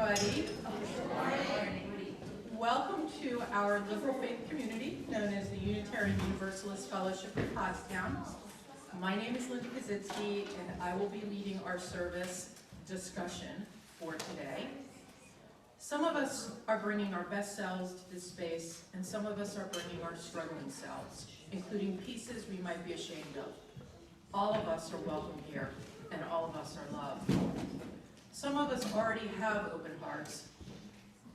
everybody. Welcome to our liberal faith community known as the Unitarian Universalist Fellowship of Pottstown. My name is Linda Kozitzky, and I will be leading our service discussion for today. Some of us are bringing our best selves to this space, and some of us are bringing our struggling selves, including pieces we might be ashamed of. All of us are welcome here, and all of us are loved. Some of us already have open hearts,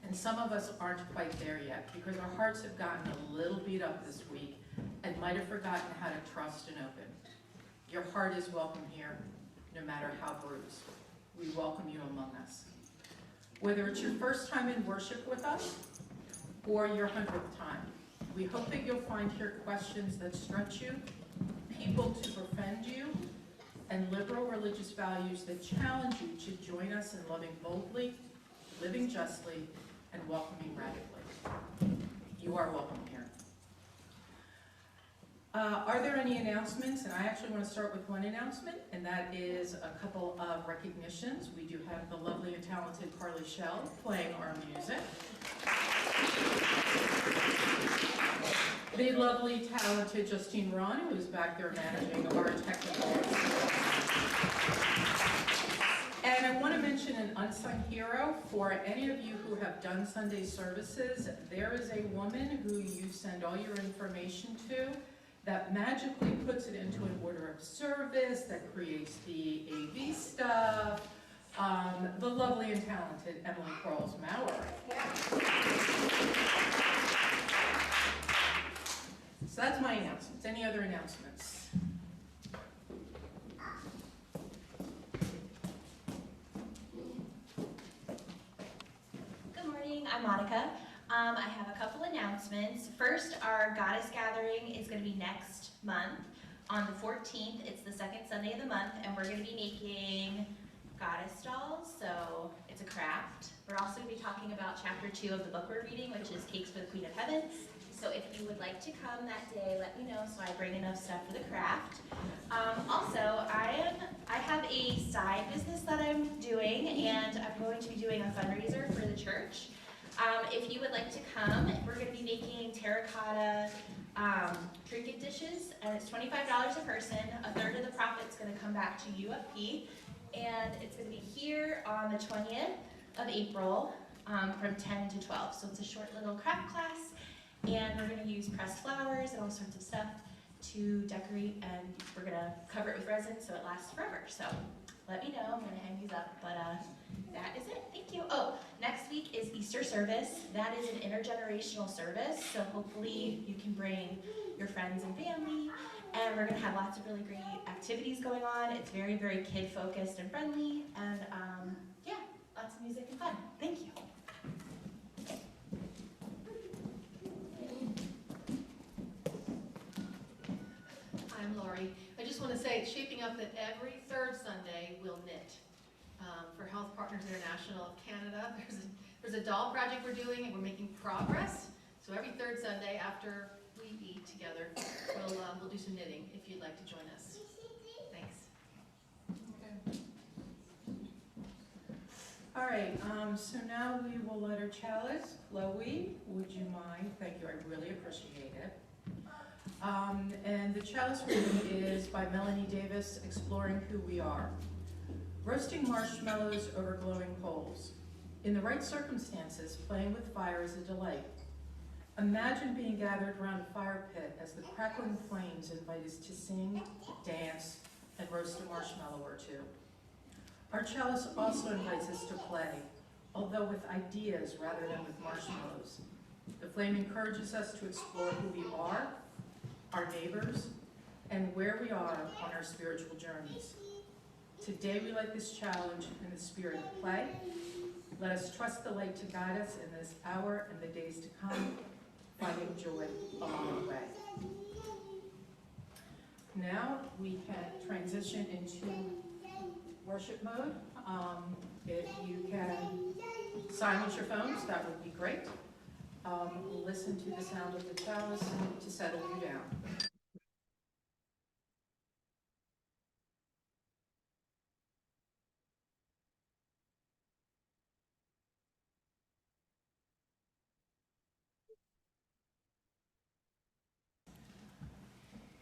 and some of us aren't quite there yet because our hearts have gotten a little beat up this week and might have forgotten how to trust and open. Your heart is welcome here, no matter how bruised. We welcome you among us. Whether it's your first time in worship with us or your 100th time, we hope that you'll find here questions that stretch you, people to befriend you, and liberal religious values that challenge you to join us in loving boldly, living justly, and welcoming radically. You are welcome here. Are there any announcements? And I actually want to start with one announcement, and that is a couple of recognitions. We do have the lovely and talented Carly Shell playing our music. The lovely, talented Justine Ron, who is back there managing our technical. And I want to mention an unsung hero for any of you who have done Sunday services. There is a woman who you send all your information to that magically puts it into an order of service, that creates the AV stuff. The lovely and talented Emily Quarles-Maurer. So that's my announcements. Any other announcements? Good morning, I'm Monica. I have a couple announcements. First, our Goddess Gathering is going to be next month on the 14th. It's the second Sunday of the month, and we're going to be making goddess dolls, so it's a craft. We're also going to be talking about chapter 2 of the book we're reading, which is Cakes for the Queen of Heaven. So if you would like to come that day, let me know so I bring enough stuff for the craft. Also, I have a side business that I'm doing, and I'm going to be doing a fundraiser for the church. If you would like to come, we're going to be making terracotta trinket dishes, and it's $25 a person. A third of the profit's going to come back to UUFP, and it's going to be here on the 20th of April from 10 to 12. So it's a short little craft class, and we're going to use pressed flowers and all sorts of stuff to decorate, and we're going to cover it with resin so it lasts forever. So let me know. I'm going to hang these up, but that is it. Thank you. Oh, next week is Easter service. That is an intergenerational service, so hopefully you can bring your friends and family, and we're going to have lots of really great activities going on. It's very, very kid-focused and friendly, and yeah, lots of music and fun. Thank you. I'm Lori. I just want to say it's shaping up that every third Sunday we'll knit for Health Partners International of Canada. There's a doll project we're doing, and we're making progress. So every third Sunday after we eat together, we'll do some knitting if you'd like to join us. Thanks. All right, so now we will let our chalice. Chloe, would you mind? Thank you, I really appreciate it. And the chalice reading is by Melanie Davis, Exploring Who We Are. Roasting marshmallows over glowing coals. In the right circumstances, playing with fire is a delight. Imagine being gathered around a fire pit as the crackling flames invite us to sing, dance, and roast a marshmallow or two. Our chalice also invites us to play, although with ideas rather than with marshmallows. The flame encourages us to explore who we are, our neighbors, and where we are on our spiritual journeys. Today we light this challenge in the spirit of play. Let us trust the light to guide us in this hour and the days to come, finding joy along the way. Now we can transition into worship mode. If you can silence your phones, that would be great. Listen to the sound of the chalice to settle you down.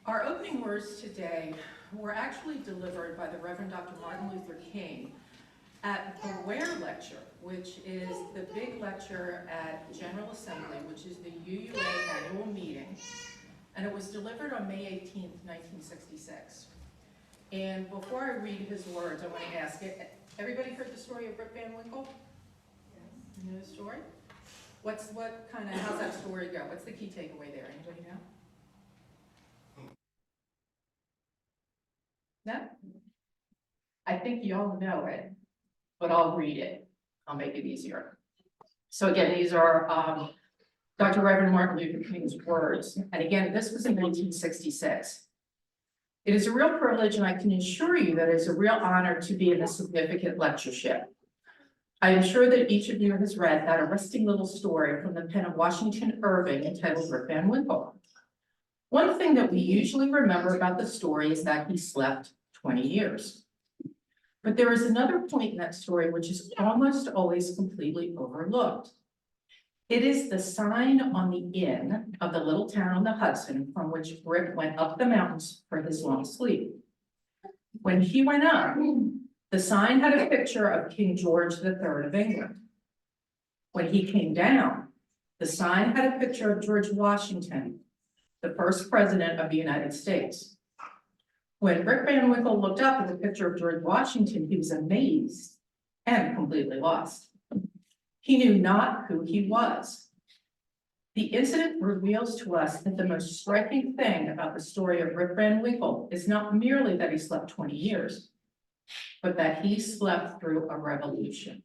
Our opening words today were actually delivered by the Reverend Dr. Martin Luther King at the Ware Lecture, which is the big lecture at General Assembly, which is the UUA annual meeting. And it was delivered on May 18th, 1966. And before I read his words, I want to ask it. Everybody heard the story of Rip Van Winkle? Yes. You know the story? How's that story go? What's the key takeaway there? Anybody know? No? I think you all know it, but I'll read it. I'll make it easier. So again, these are Dr. Reverend Martin Luther King's words. And again, this was in 1966. It is a real privilege, and I can assure you that it is a real honor to be in this significant lectureship. I am sure that each of you has read that arresting little story from the pen of Washington Irving entitled Rip Van Winkle. One thing that we usually remember about the story is that he slept 20 years. But there is another point in that story which is almost always completely overlooked. It is the sign on the inn of the little town on the Hudson from which Rip went up the mountains for his long sleep. When he went up, the sign had a picture of King George III of England. When he came down, the sign had a picture of George Washington, the first president of the United States. When Rip Van Winkle looked up at the picture of George Washington, he was amazed and completely lost. He knew not who he was. The incident reveals to us that the most striking thing about the story of Rip Van Winkle is not merely that he slept 20 years, but that he slept through a revolution.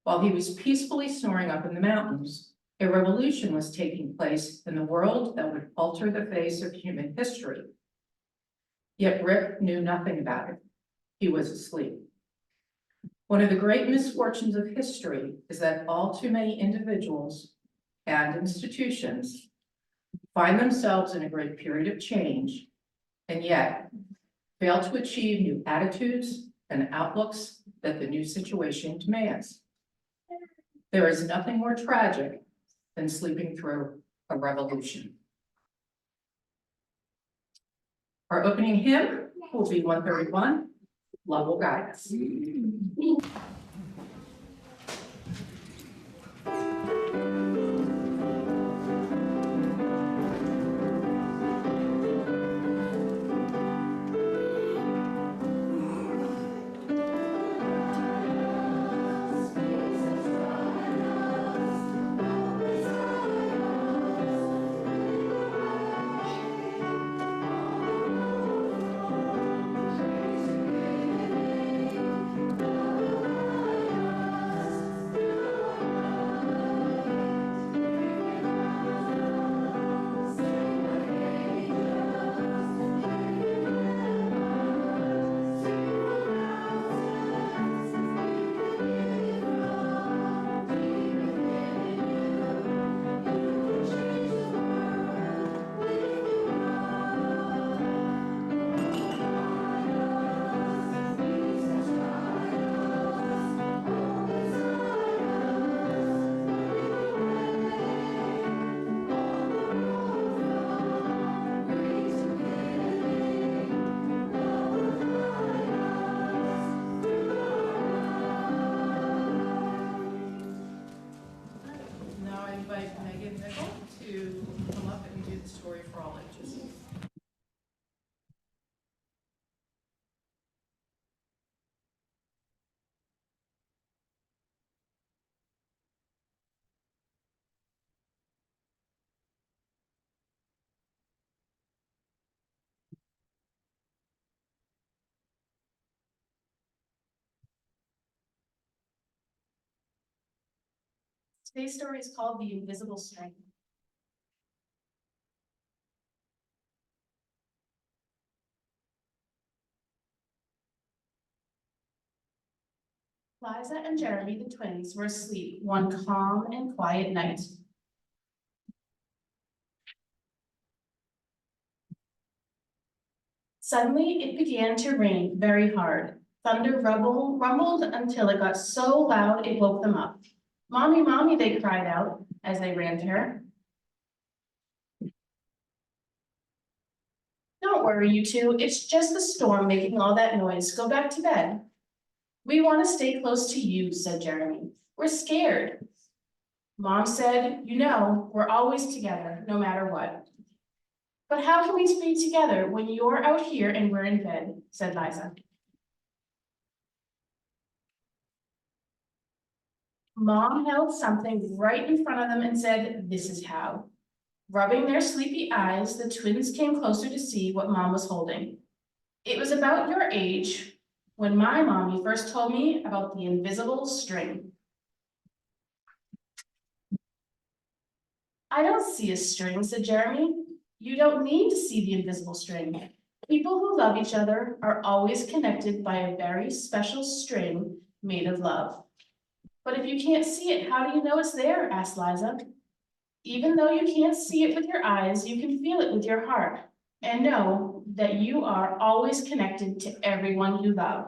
While he was peacefully snoring up in the mountains, a revolution was taking place in the world that would alter the face of human history. Yet Rip knew nothing about it. He was asleep. One of the great misfortunes of history is that all too many individuals and institutions find themselves in a great period of change, and yet fail to achieve new attitudes and outlooks that the new situation demands. There is nothing more tragic than sleeping through a revolution. Our opening hymn will be 131, Love Will Guide Us. Today's story is called The Invisible String. Liza and Jeremy, the twins, were asleep one calm and quiet night. Suddenly, it began to rain very hard. Thunder rumbled until it got so loud it woke them up. "Mommy, Mommy," they cried out as they ran to her. Don't worry, you two, it's just the storm making all that noise. Go back to bed. We want to stay close to you, said Jeremy. We're scared. Mom said, you know, we're always together, no matter what. But how can we be together when you're out here and we're in bed, said Liza. Mom held something right in front of them and said, this is how. Rubbing their sleepy eyes, the twins came closer to see what Mom was holding. It was about your age when my mommy first told me about the invisible string. I don't see a string, said Jeremy. You don't need to see the invisible string. People who love each other are always connected by a very special string made of love. But if you can't see it, how do you know it's there? Asked Liza. Even though you can't see it with your eyes, you can feel it with your heart and know that you are always connected to everyone you love.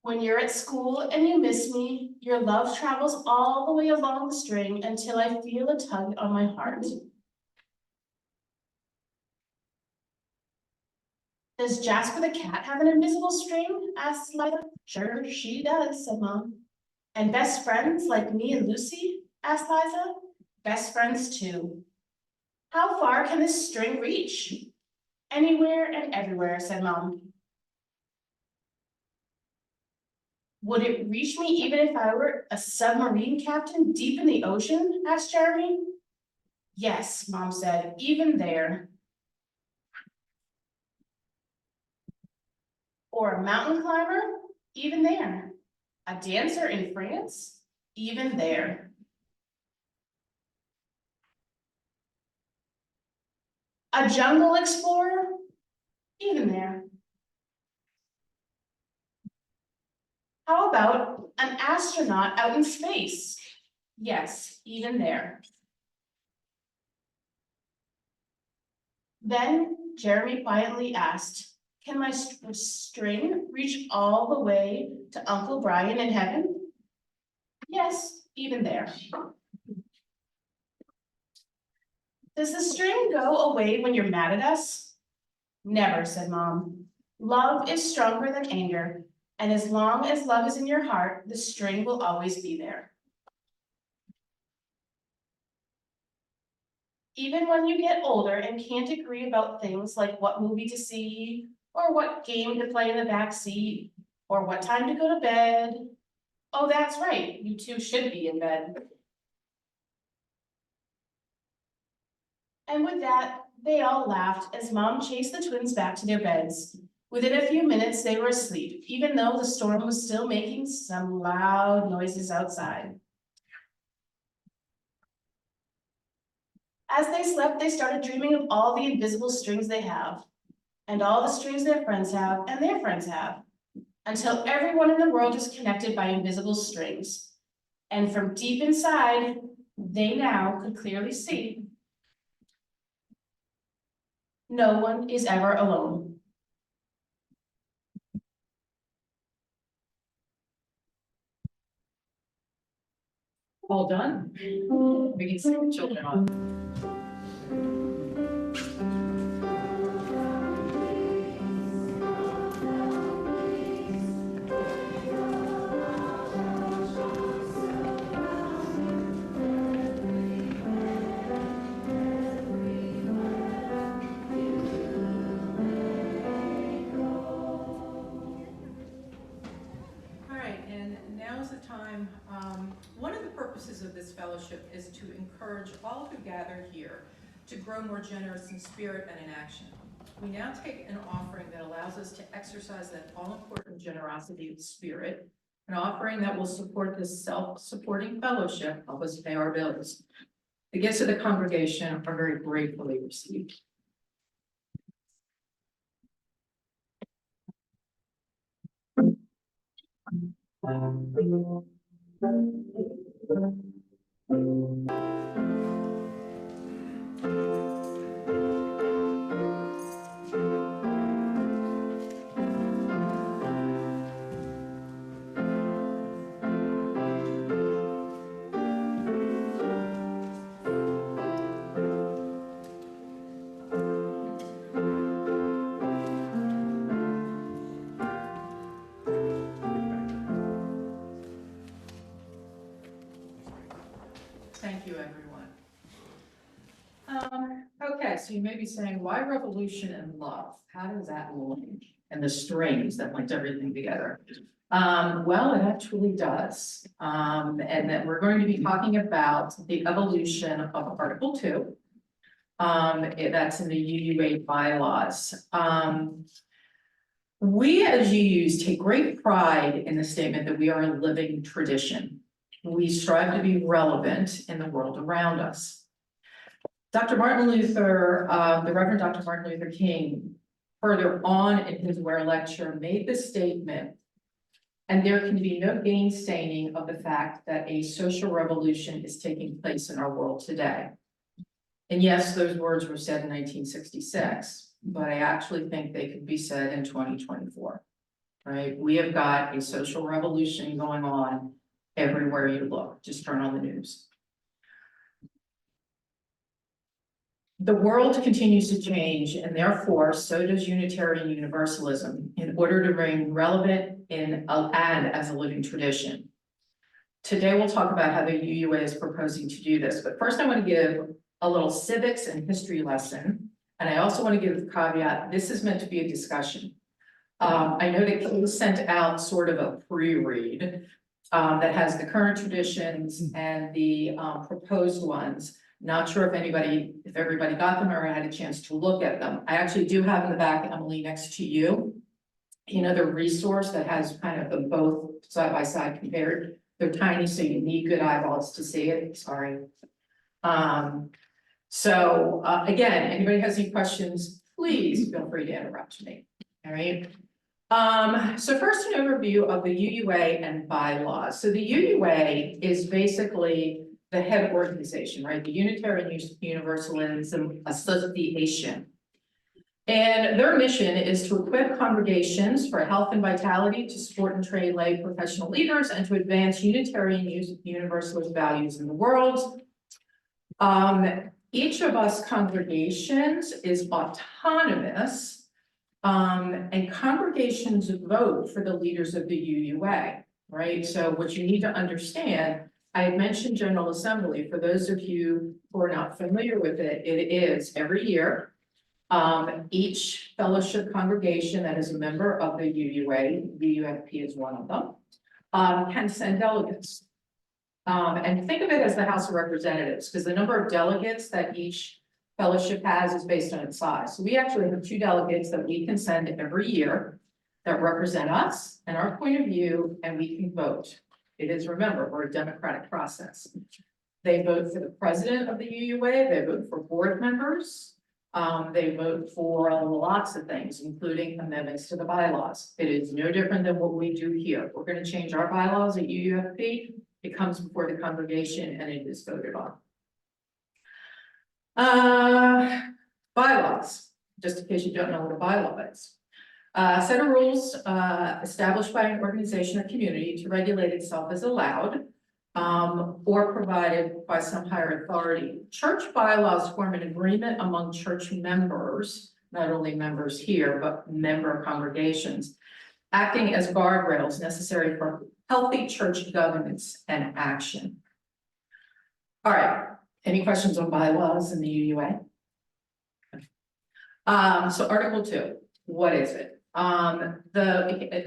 When you're at school and you miss me, your love travels all the way along the string until I feel a tug on my heart. Does Jasper the cat have an invisible string? Asked Liza. Sure, she does, said Mom. And best friends like me and Lucy? Asked Liza. Best friends too. How far can this string reach? Anywhere and everywhere, said Mom. Would it reach me even if I were a submarine captain deep in the ocean? Asked Jeremy. Yes, Mom said, even there. Or a mountain climber? Even there. A dancer in France? Even there. A jungle explorer? Even there. How about an astronaut out in space? Yes, even there. Then Jeremy quietly asked, can my string reach all the way to Uncle Brian in heaven? Yes, even there. Does the string go away when you're mad at us? Never, said Mom. Love is stronger than anger, and as long as love is in your heart, the string will always be there. Even when you get older and can't agree about things like what movie to see, or what game to play in the back seat, or what time to go to bed. Oh, that's right, you two should be in bed. And with that, they all laughed as Mom chased the twins back to their beds. Within a few minutes, they were asleep, even though the storm was still making some loud noises outside. As they slept, they started dreaming of all the invisible strings they have, and all the strings their friends have, and their friends have, until everyone in the world is connected by invisible strings. And from deep inside, they now could clearly see no one is ever alone. All done? We can sing the children off. Now's the time. One of the purposes of this fellowship is to encourage all who gather here to grow more generous in spirit and in action. We now take an offering that allows us to exercise that all-important generosity of spirit, an offering that will support this self-supporting fellowship, help us pay our bills. The gifts of the congregation are very gratefully received. Thank you, everyone. Okay, so you may be saying, why revolution and love? How does that link? And the strings that linked everything together. Well, it actually does. And then we're going to be talking about the evolution of Article 2. That's in the UUA bylaws. We as UUs take great pride in the statement that we are a living tradition. We strive to be relevant in the world around us. Dr. Martin Luther, the Reverend Dr. Martin Luther King, further on in his Ware lecture, made the statement, and there can be no gainsaying of the fact that a social revolution is taking place in our world today. And yes, those words were said in 1966, but I actually think they could be said in 2024, right? We have got a social revolution going on everywhere you look. Just turn on the news. The world continues to change, and therefore, so does Unitarian Universalism, in order to remain relevant and as a living tradition. Today, we'll talk about how the UUA is proposing to do this, but first I want to give a little civics and history lesson, and I also want to give the caveat, this is meant to be a discussion. I know that King sent out sort of a pre-read that has the current traditions and the proposed ones. Not sure if everybody got them or had a chance to look at them. I actually do have in the back, Emily, next to you, the resource that has kind of the both side by side compared. They're tiny, so you need good eyeballs to see it. Sorry. Again, anybody has any questions, please feel free to interrupt me. All right. So first, an overview of the UUA and bylaws. So the UUA is basically the head organization, right? The Unitarian Universalism Association. And their mission is to equip congregations for health and vitality, to support and train lay professional leaders, and to advance Unitarian Universalist values in the world. Each of us congregations is autonomous, and congregations vote for the leaders of the UUA, right? So what you need to understand, I had mentioned General Assembly. For those of you who are not familiar with it, it is every year. Each fellowship congregation that is a member of the UUA, UUFP is one of them, can send delegates. And think of it as the House of Representatives, because the number of delegates that each fellowship has is based on its size. So we actually have 2 delegates that we can send every year that represent us and our point of view, and we can vote. It is, remember, we're a democratic process. They vote for the president of the UUA, they vote for board members, they vote for lots of things, including amendments to the bylaws. It is no different than what we do here. We're going to change our bylaws at UUFP. It comes before the congregation and it is voted on. Bylaws, just in case you don't know what a bylaw is. Set of rules established by an organization or community to regulate itself as allowed, or provided by some higher authority. Church bylaws form an agreement among church members, not only members here, but member congregations, acting as guardrails necessary for healthy church governance and action. All right, any questions on bylaws in the UUA? So Article 2, what is it?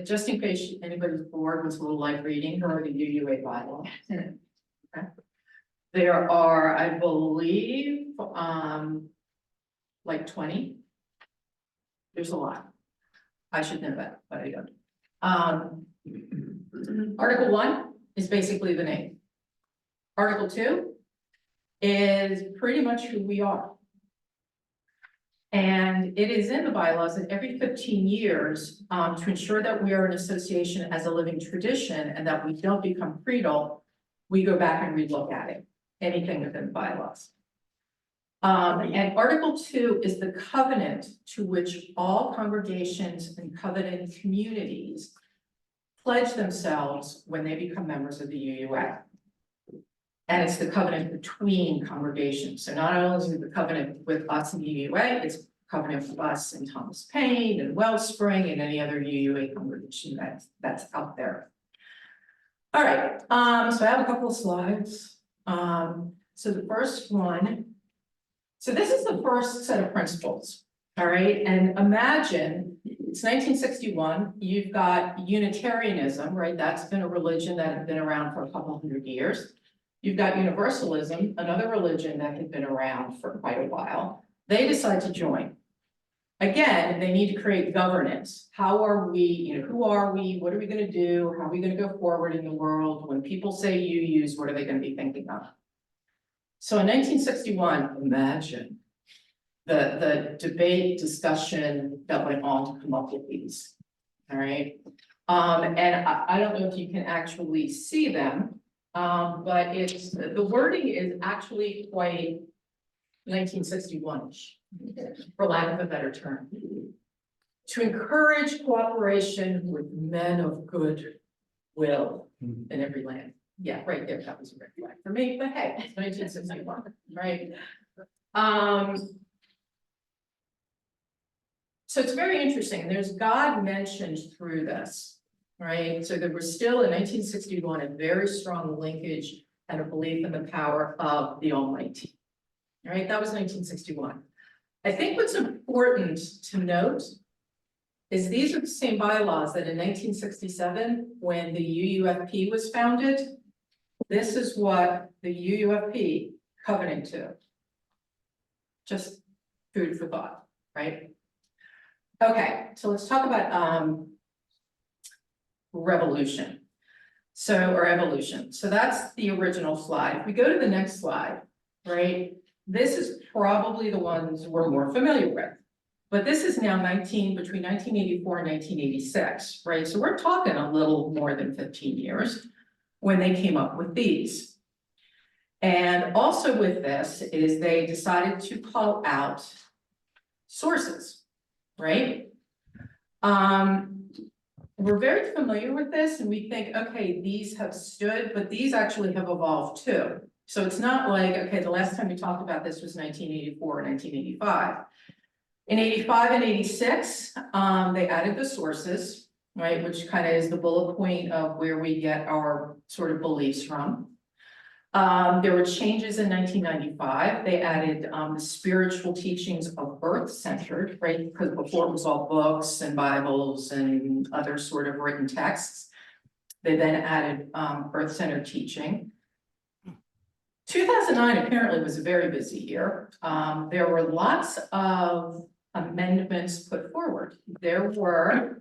Just in case anybody's bored with a little light reading, here are the UUA bylaws. Okay. There are, I believe, like 20. There's a lot. I should know that, but I don't. Article 1 is basically the name. Article 2 is pretty much who we are. And it is in the bylaws that every 15 years, to ensure that we are an association as a living tradition and that we don't become creedal, we go back and relook at it, anything within the bylaws. And Article 2 is the covenant to which all congregations and covenant communities pledge themselves when they become members of the UUA. And it's the covenant between congregations. So not only is it the covenant with us in the UUA, it's covenant with us in Thomas Paine and Wellspring and any other UUA congregation that's out there. All right, so I have a couple of slides. So the first one, so this is the first set of principles, all right? And imagine, it's 1961, you've got Unitarianism, right? That's been a religion that had been around for a couple hundred years. You've got Universalism, another religion that had been around for quite a while. They decide to join. Again, they need to create governance. How are we, who are we? What are we going to do? How are we going to go forward in the world? When people say UUs, what are they going to be thinking of? So in 1961, imagine the debate, discussion that went on to come up with these. All right. And I don't know if you can actually see them, but it's the wording is actually quite 1961-ish, for lack of a better term. To encourage cooperation with men of good will in every land. Yeah, right there, that was a red flag for me, but hey, it's 1961, right? So it's very interesting. There's God mentioned through this, right? So there was still in 1961 a very strong linkage and a belief in the power of the Almighty. All right, that was 1961. I think what's important to note is these are the same bylaws that in 1967, when the UUFP was founded, this is what the UUFP covenant to. Just food for thought, right? Okay, so let's talk about revolution. Or evolution. So that's the original slide. If we go to the next slide, right? This is probably the ones we're more familiar with. But this is now between 1984 and 1986, right? So we're talking a little more than 15 years when they came up with these. And also with this is they decided to call out sources, right? We're very familiar with this and we think, okay, these have stood, but these actually have evolved too. So it's not like, okay, the last time we talked about this was 1984 or 1985. In 85 and 86, they added the sources, right, which kind of is the bullet point of where we get our sort of beliefs from. There were changes in 1995. They added the spiritual teachings of earth-centered, right, because before it was all books and Bibles and other sort of written texts. They then added earth-centered teaching. 2009 apparently was a very busy year. There were lots of amendments put forward. There were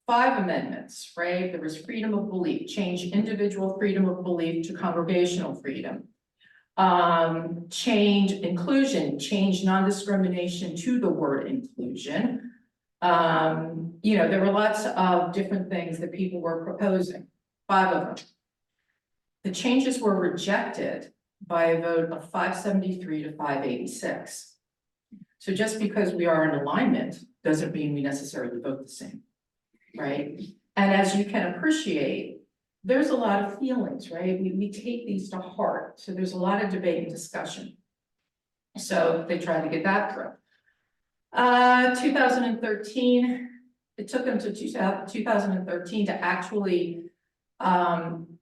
5 amendments, right? There was freedom of belief, change individual freedom of belief to congregational freedom. Change inclusion, change non-discrimination to the word inclusion. There were lots of different things that people were proposing, 5 of them. The changes were rejected by a vote of 573 to 586. So just because we are in alignment doesn't mean we necessarily vote the same, right? And as you can appreciate, there's a lot of feelings, right? We take these to heart. So there's a lot of debate and discussion. So they tried to get that through. 2013, it took them to 2013 to actually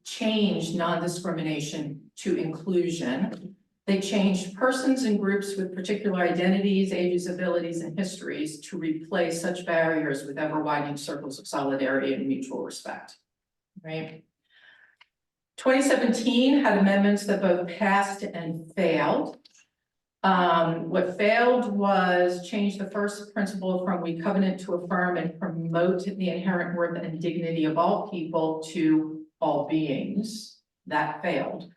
change non-discrimination to inclusion. They changed persons and groups with particular identities, ages, abilities, and histories to replace such barriers with ever-widening circles of solidarity and mutual respect, right? 2017 had amendments that both passed and failed. What failed was change the first principle from we covenant to affirm and promote the inherent worth and dignity of all people to all beings. That failed.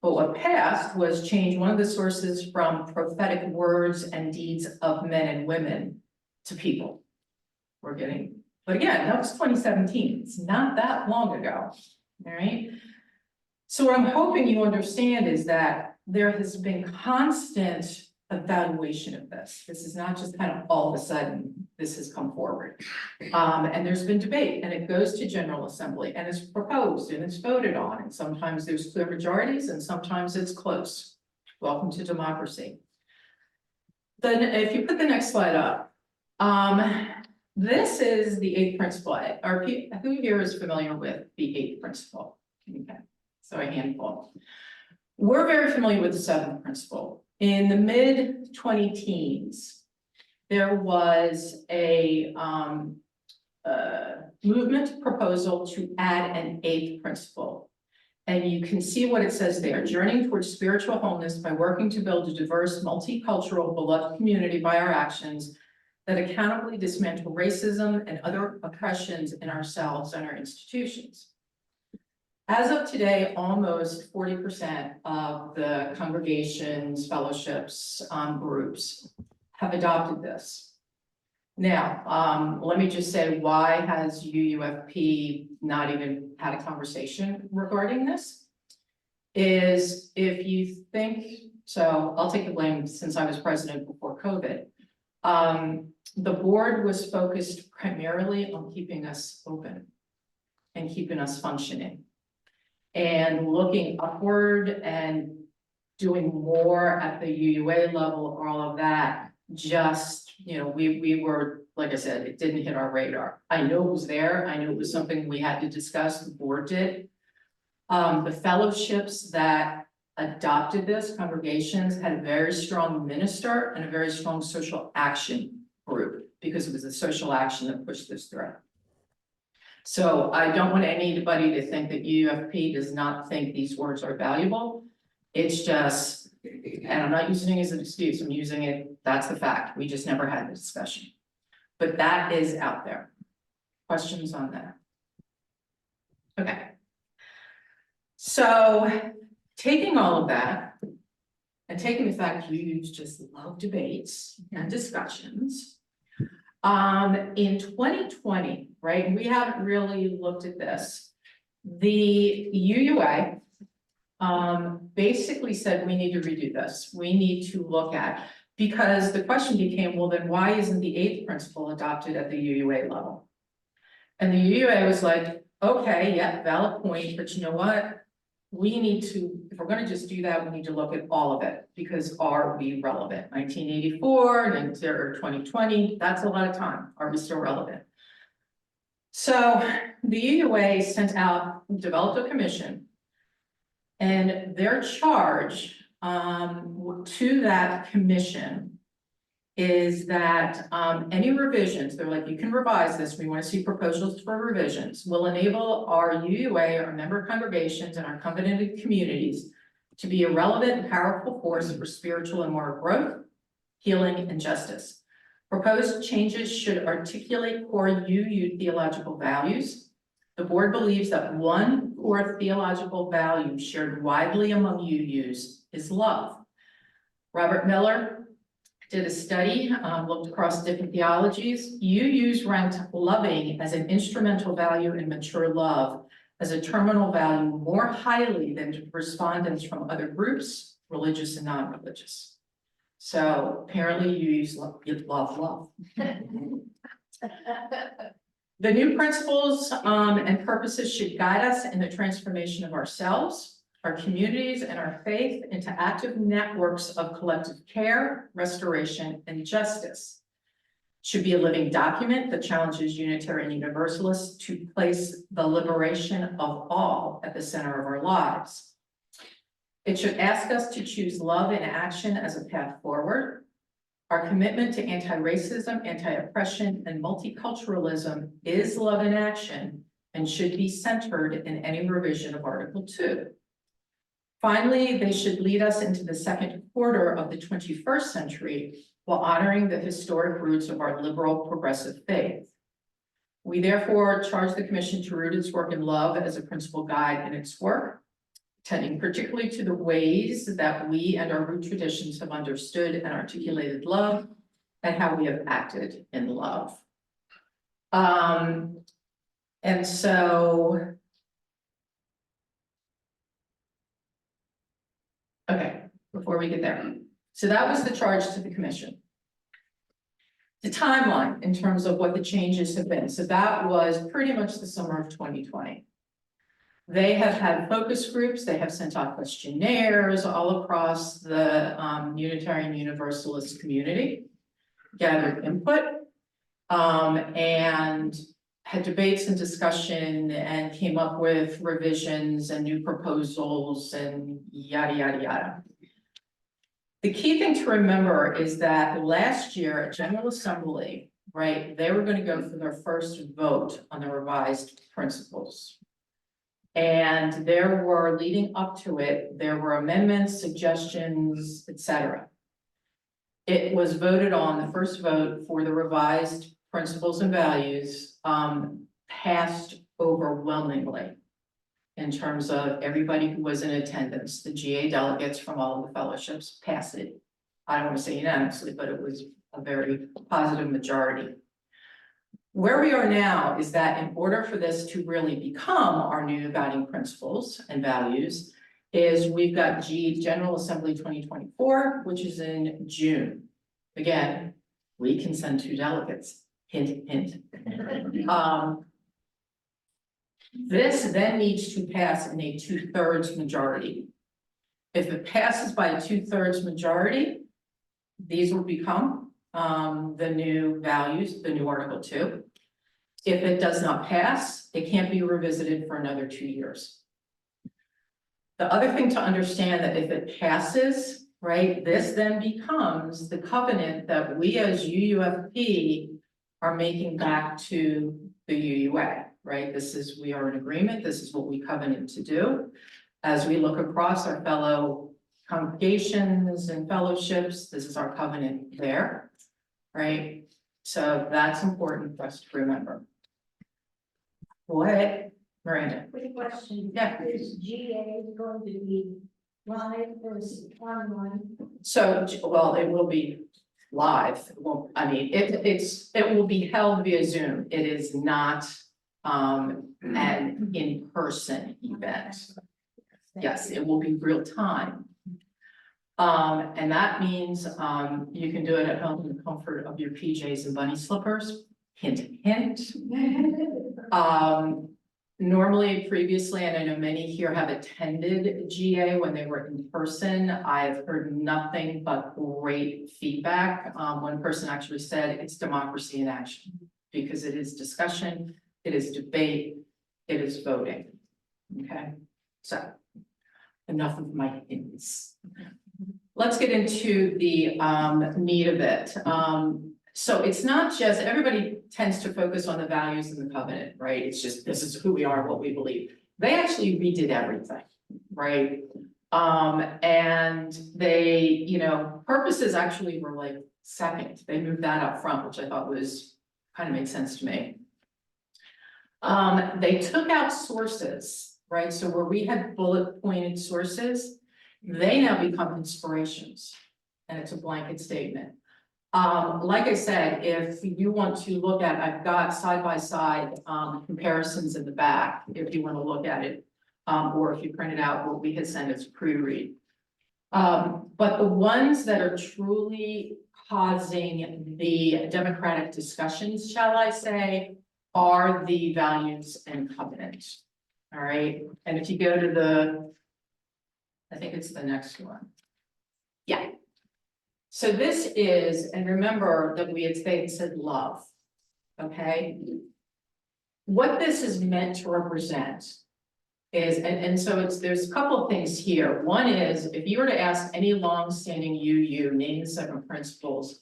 But what passed was change one of the sources from prophetic words and deeds of men and women to people. But again, that was 2017. It's not that long ago, all right? So what I'm hoping you understand is that there has been constant evaluation of this. This is not just kind of all of a sudden this has come forward. And there's been debate and it goes to General Assembly and it's proposed and it's voted on. And sometimes there's clear majorities and sometimes it's close. Welcome to democracy. Then if you put the next slide up, this is the 8th principle. Who here is familiar with the 8th principle? Okay, so a handful. We're very familiar with the seventh principle. In the mid-20 teens, there was a movement proposal to add an eighth principle. And you can see what it says there: journeying towards spiritual wholeness by working to build a diverse, multicultural, beloved community by our actions that accountably dismantle racism and other oppressions in ourselves and our institutions. As of today, almost 40% of the congregations, fellowships, groups have adopted this. Now, let me just say, why has UUFP not even had a conversation regarding this? Is if you think, so I'll take the blame since I was president before COVID. The board was focused primarily on keeping us open and keeping us functioning, and looking upward and doing more at the UUA level, all of that. Just, you know, we were, like I said, it didn't hit our radar. I knew it was there. I knew it was something we had to discuss. The board did. The fellowships that adopted this, congregations, had a very strong minister and a very strong social action group, because it was the social action that pushed this through. So I don't want anybody to think that UUFP does not think these words are valuable. It's just, and I'm not using it as an excuse, I'm using it, that's the fact. We just never had the discussion. But that is out there. Questions on that? Okay. So taking all of that and taking the fact you just love debates and discussions, in 2020, right, and we haven't really looked at this, the UUA basically said we need to redo this. We need to look at, because the question became, well, then why isn't the eighth principle adopted at the UUA level? And the UUA was like, okay, yeah, valid point, but you know what? We need to, if we're gonna just do that, we need to look at all of it, because are we relevant? 1984 and or 2020, that's a lot of time. Are we still relevant? So the UUA sent out, developed a commission, and their charge to that commission is that any revisions, they're like, you can revise this, we want to see proposals for revisions, will enable our UUA, our member congregations, and our covenanted communities to be a relevant and powerful force for spiritual and moral growth, healing, and justice. Proposed changes should articulate core UU theological values. The board believes that one core theological value shared widely among UUs is love. Robert Miller did a study, looked across different theologies. UUs ranked loving as an instrumental value in mature love as a terminal value more highly than respondents from other groups, religious and non-religious. So apparently UUs love. The new principles and purposes should guide us in the transformation of ourselves, our communities, and our faith into active networks of collective care, restoration, and justice. Should be a living document that challenges Unitarian Universalists to place the liberation of all at the center of our lives. It should ask us to choose love in action as a path forward. Our commitment to anti-racism, anti-oppression, and multiculturalism is love in action and should be centered in any revision of Article 2. Finally, they should lead us into the second quarter of the 21st century while honoring the historic roots of our liberal progressive faith. We therefore charge the Commission to root its work in love as a principal guide in its work, tending particularly to the ways that we and our root traditions have understood and articulated love, and how we have acted in love. And so, okay, before we get there. So that was the charge to the Commission. The timeline in terms of what the changes have been. So that was pretty much the summer of 2020. They have had focus groups, they have sent out questionnaires all across the Unitarian Universalist community, gathered input, and had debates and discussion and came up with revisions and new proposals and yada, yada, yada. The key thing to remember is that last year at General Assembly, right, they were going to go for their first vote on the revised principles. And there were, leading up to it, there were amendments, suggestions, etc. It was voted on, the first vote for the revised principles and values, passed overwhelmingly in terms of everybody who was in attendance. The GA delegates from all of the fellowships passed it. I don't want to say unanimously, but it was a very positive majority. Where we are now is that in order for this to really become our new guiding principles and values, is we've got General Assembly 2024, which is in June. Again, we can send 2 delegates, hint, hint. This then needs to pass in a 2/3 majority. If it passes by a 2/3 majority, these will become the new values, the new Article 2. If it does not pass, it can't be revisited for another 2 years. The other thing to understand that if it passes, right, this then becomes the covenant that we as UUFP are making back to the UUA, right? We are in agreement, this is what we covenant to do. As we look across our fellow congregations and fellowships, this is our covenant there, right? So that's important for us to remember. What, Miranda? Quick question. Yeah. Is GA going to be live or is it online? So, well, it will be live. It won't, I mean, it will be held via Zoom. It is not an in-person event. Yes, it will be real time. And that means you can do it at home in the comfort of your PJs and bunny slippers. Hint, hint. Normally, previously, and I know many here have attended GA when they were in person, I've heard nothing but great feedback. One person actually said it's democracy in action because it is discussion, it is debate, it is voting. Okay, so enough of my hints. Let's get into the meat of it. So it's not just, everybody tends to focus on the values and the covenant, right? It's just, this is who we are, what we believe. They actually redid everything, right? And they, you know, purposes actually were like second. They moved that up front, which I thought was kind of made sense to me. They took out sources, right? So where we had bullet pointed sources, they now become inspirations. And it's a blanket statement. Like I said, if you want to look at, I've got side-by-side comparisons in the back, if you want to look at it, or if you print it out, what we had sent as pre-read. But the ones that are truly causing the democratic discussions, shall I say, are the values and covenants. All right, and if you go to the, I think it's the next one. Yeah. So this is, and remember that we had said love, okay? What this is meant to represent is, and so there's a couple of things here. One is, if you were to ask any long-standing UU, name the 7 principles,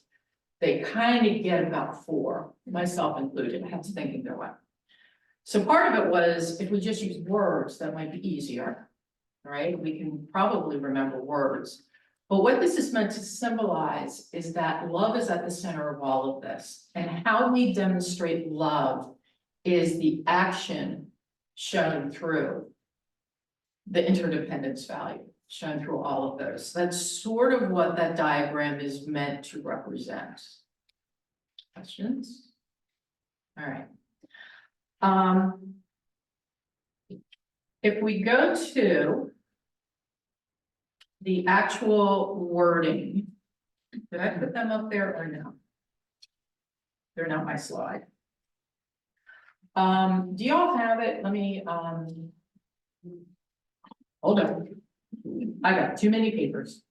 they kind of get about 4, myself included. I have to think of their way. So part of it was, if we just use words, that might be easier, right? We can probably remember words. But what this is meant to symbolize is that love is at the center of all of this. And how we demonstrate love is the action shown through the interdependence value, shown through all of those. That's sort of what that diagram is meant to represent. Questions? All right. If we go to the actual wording, did I put them up there or no? They're not my slide. Do y'all have it? Let me, hold on. I got too many papers.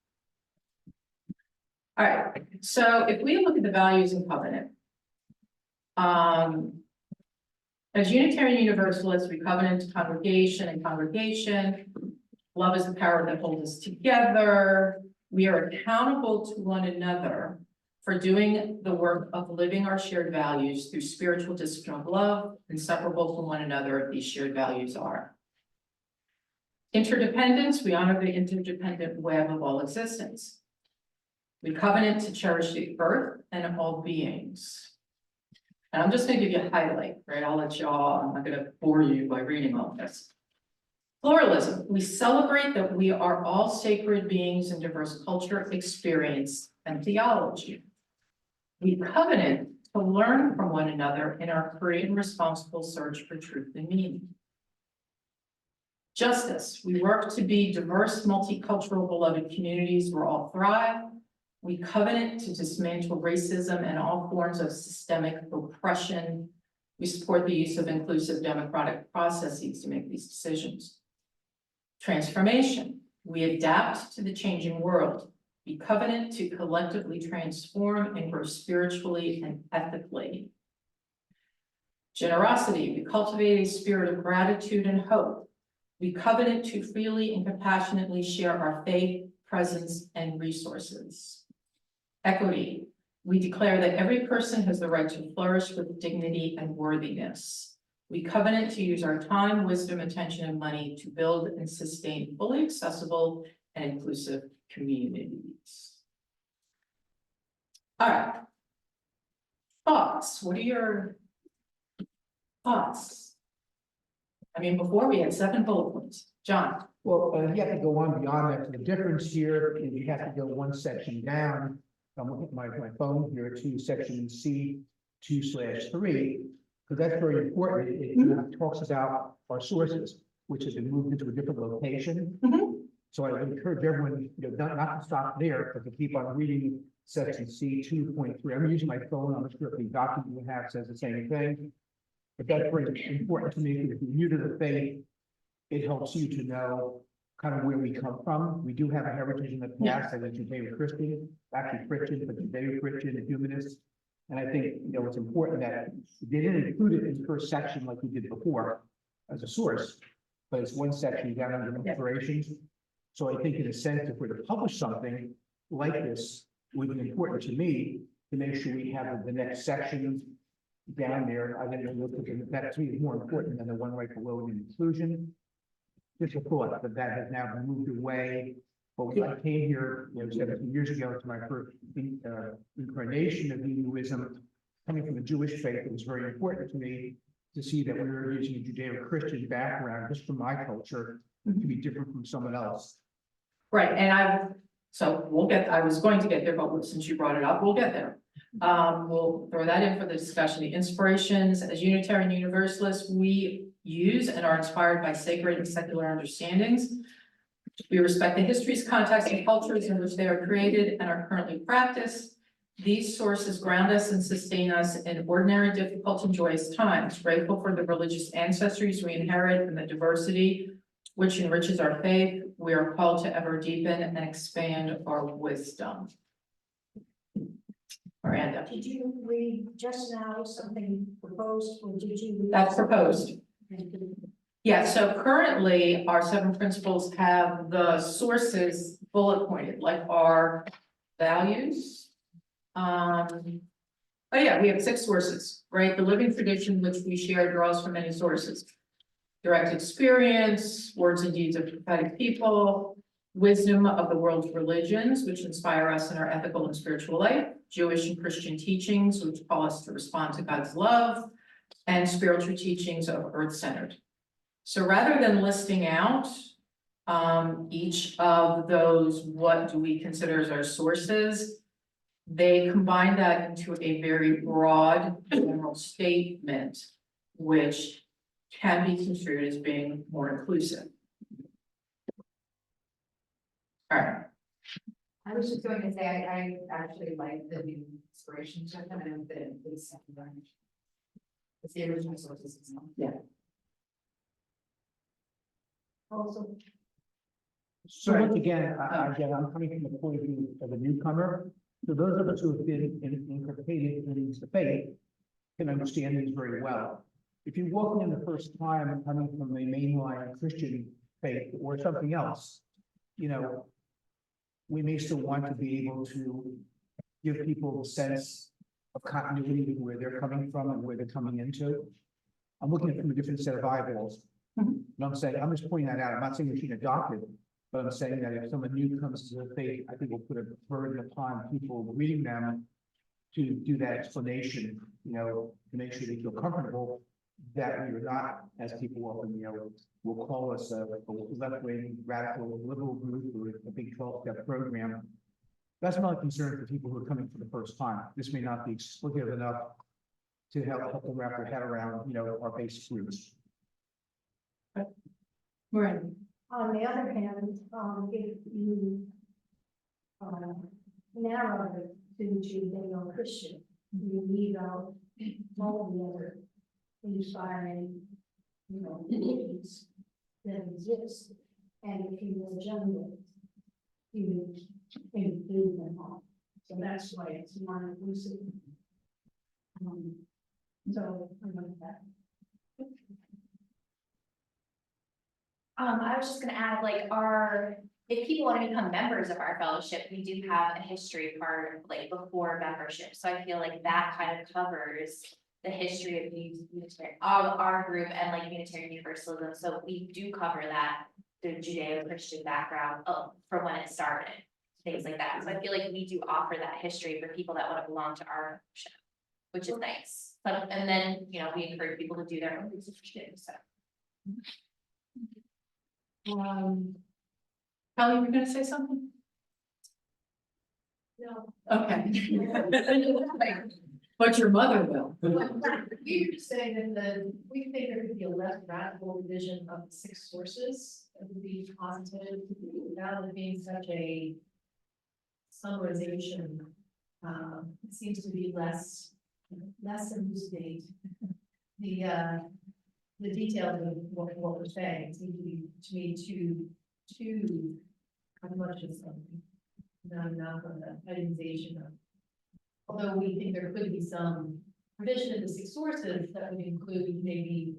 All right, so if we look at the values and covenant, As Unitarian Universalists, we covenant congregation and congregation. Love is the power that holds us together. We are accountable to one another for doing the work of living our shared values through spiritual discipline of love, inseparable from one another, these shared values are. Interdependence, we honor the interdependent web of all existence. We covenant to cherish the earth and all beings. And I'm just gonna give you a highlight, right? I'll let y'all, I'm not gonna bore you by reading all this. Pluralism, we celebrate that we are all sacred beings in diverse culture, experience, and theology. We covenant to learn from one another in our free and responsible search for truth and meaning. Justice, we work to be diverse, multicultural, beloved communities where all thrive. We covenant to dismantle racism and all forms of systemic oppression. We support the use of inclusive democratic processes to make these decisions. Transformation, we adapt to the changing world. We covenant to collectively transform and grow spiritually and ethically. Generosity, we cultivate a spirit of gratitude and hope. We covenant to freely and compassionately share our faith, presence, and resources. Equity, we declare that every person has the right to flourish with dignity and worthiness. We covenant to use our time, wisdom, attention, and money to build and sustain fully accessible and inclusive communities. All right. Thoughts, what are your thoughts? I mean, before we had 7 bullet points. John? Well, you have to go on beyond that. The difference here is you have to go one section down. I'm looking at my phone here to section C 2/3, because that's very important. It talks about our sources, which have been moved into a different location. So I would encourage everyone, not to stop there, but to keep on reading section C 2.3. I'm using my phone. I'm not sure if the document you have says the same thing, but that's very important to me. If you're new to the faith, it helps you to know kind of where we come from. We do have a heritage in the past as a Judeo-Christian, actually Christian, but Judeo-Christian and humanist. And I think, it's important that they didn't include it in the first section like we did before as a source, but it's one section down under inspirations. So I think in a sense, if we're to publish something like this, it would be important to me to make sure we have the next section down there. I didn't know that to me is more important than the one right below in inclusion. Just a thought that has now been moved away. But when I came here, 17 years ago to my first incarnation of Hinduism, coming from the Jewish faith, it was very important to me to see that we were using a Judeo-Christian background just from my culture to be different from someone else. Right, and I was going to get there, but since you brought it up, we'll get there. We'll throw that in for the discussion. The inspirations, as Unitarian Universalists, we use and are inspired by sacred and secular understandings. We respect the histories, contexts, and cultures in which they are created and are currently practiced. These sources ground us and sustain us in ordinary, difficult, and joyous times. Grateful for the religious ancestries we inherit and the diversity which enriches our faith, we are called to ever deepen and expand our wisdom. Miranda. Did you read just now something proposed, or did you? Read That's proposed. something? Yeah, so currently our 7 principles have the sources bullet pointed, like our values. Oh yeah, we have 6 sources, right? The living tradition which we share draws from many sources. Direct experience, words and deeds of prophetic people, wisdom of the world's religions, which inspire us in our ethical and spiritual life, Jewish and Christian teachings, which call us to respond to God's love, and spiritual teachings of earth-centered. So rather than listing out each of those, what do we consider as our sources, they combine that into a very broad general statement, which can be construed as being more inclusive. All right. I was just going to say, I actually like the new inspiration section, and the second one. It's the original sources itself. Yeah. Also, So once again, I'm coming from the point of view of a newcomer. So those of us who have been inculcated in the faith can understand these very well. if you walk in the first time and coming from a mainline Christian faith or something else, you know, we may still want to be able to give people a sense of continuity with where they're coming from and where they're coming into. I'm looking at it from a different set of eyeballs. And I'm saying, I'm just pointing that out. I'm not saying we should adopt it, but I'm saying that if someone new comes to the faith, I think we'll put a burden upon people reading them to do that explanation, you know, to make sure they feel comfortable that we are not, as people often, you know, will call us a left-wing radical liberal group or a big 12-step program. That's not a concern for people who are coming for the first time. This may not be explicative enough to help them wrap their head around, you know, our basic roots. Right. On the other hand, if you narrow it to Judeo-Christian, you leave out all the other inspiring, you know, beliefs that exist. And if you were general, you include them all. So that's why it's not inclusive. So I like that. I was just gonna add, like, if people want to become members of our fellowship, we do have a history part, like, before membership, so I feel like that kind of covers the history of Unitarian, our group and like Unitarian Universalism, so we do cover that, the Judeo-Christian background from when it started, things like that, so I feel like we do offer that history for people that want to belong to our fellowship, which is nice, but, and then, you know, we encourage people to do their own research too, so. Kelly, you were gonna say something? No. Okay. But your mother will. We were just saying that we think there could be a less radical division of the 6 sources that would be positive without it being such a summarization. It seems to be less elucidate the details of what we're saying. Seem to be, to me, too much of something. Not enough of the itemization of. Although we think there could be some provision in the 6 sources that would include maybe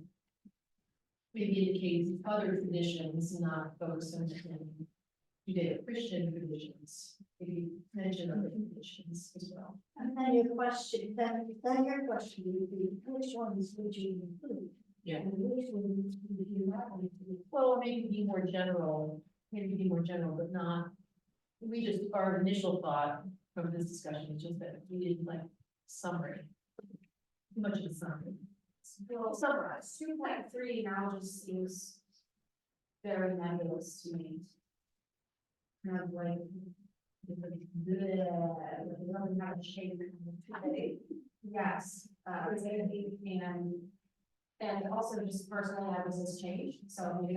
indicate other traditions, not focus on Judeo-Christian traditions. Maybe mention other traditions as well. And then your question would be, which ones would you include? Yeah. And which ones would you not include? Well, maybe be more general, but not, our initial thought from this discussion is just that we didn't like summary. Too much of a summary. Well, summarize, 2.3 now just seems very nebulous to me. Kind of like, not shape. Yes, and also just personally, I was just changed, so maybe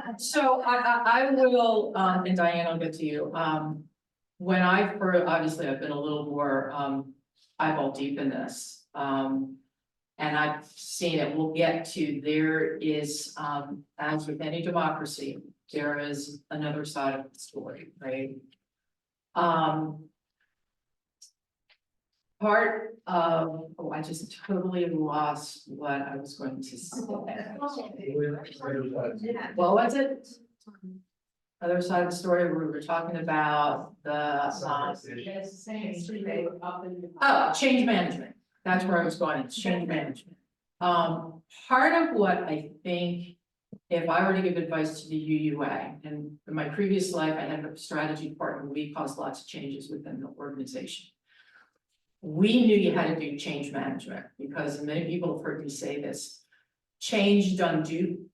that's. So I will, and Diane, I'll get to you. When I first, obviously, I've been a little more eyeball deep in this. And I've seen it, we'll get to, there is, as with any democracy, there is another side of the story, right? Part of, I just totally lost what I was going to say. What was it? Other side of the story, we were talking about the, change management. That's where I was going, it's change management. Part of what I think, if I were to give advice to the UUA, and in my previous life, I had a strategy partner, we caused lots of changes within the organization. We knew you had to do change management, because many people have heard me say this, change done to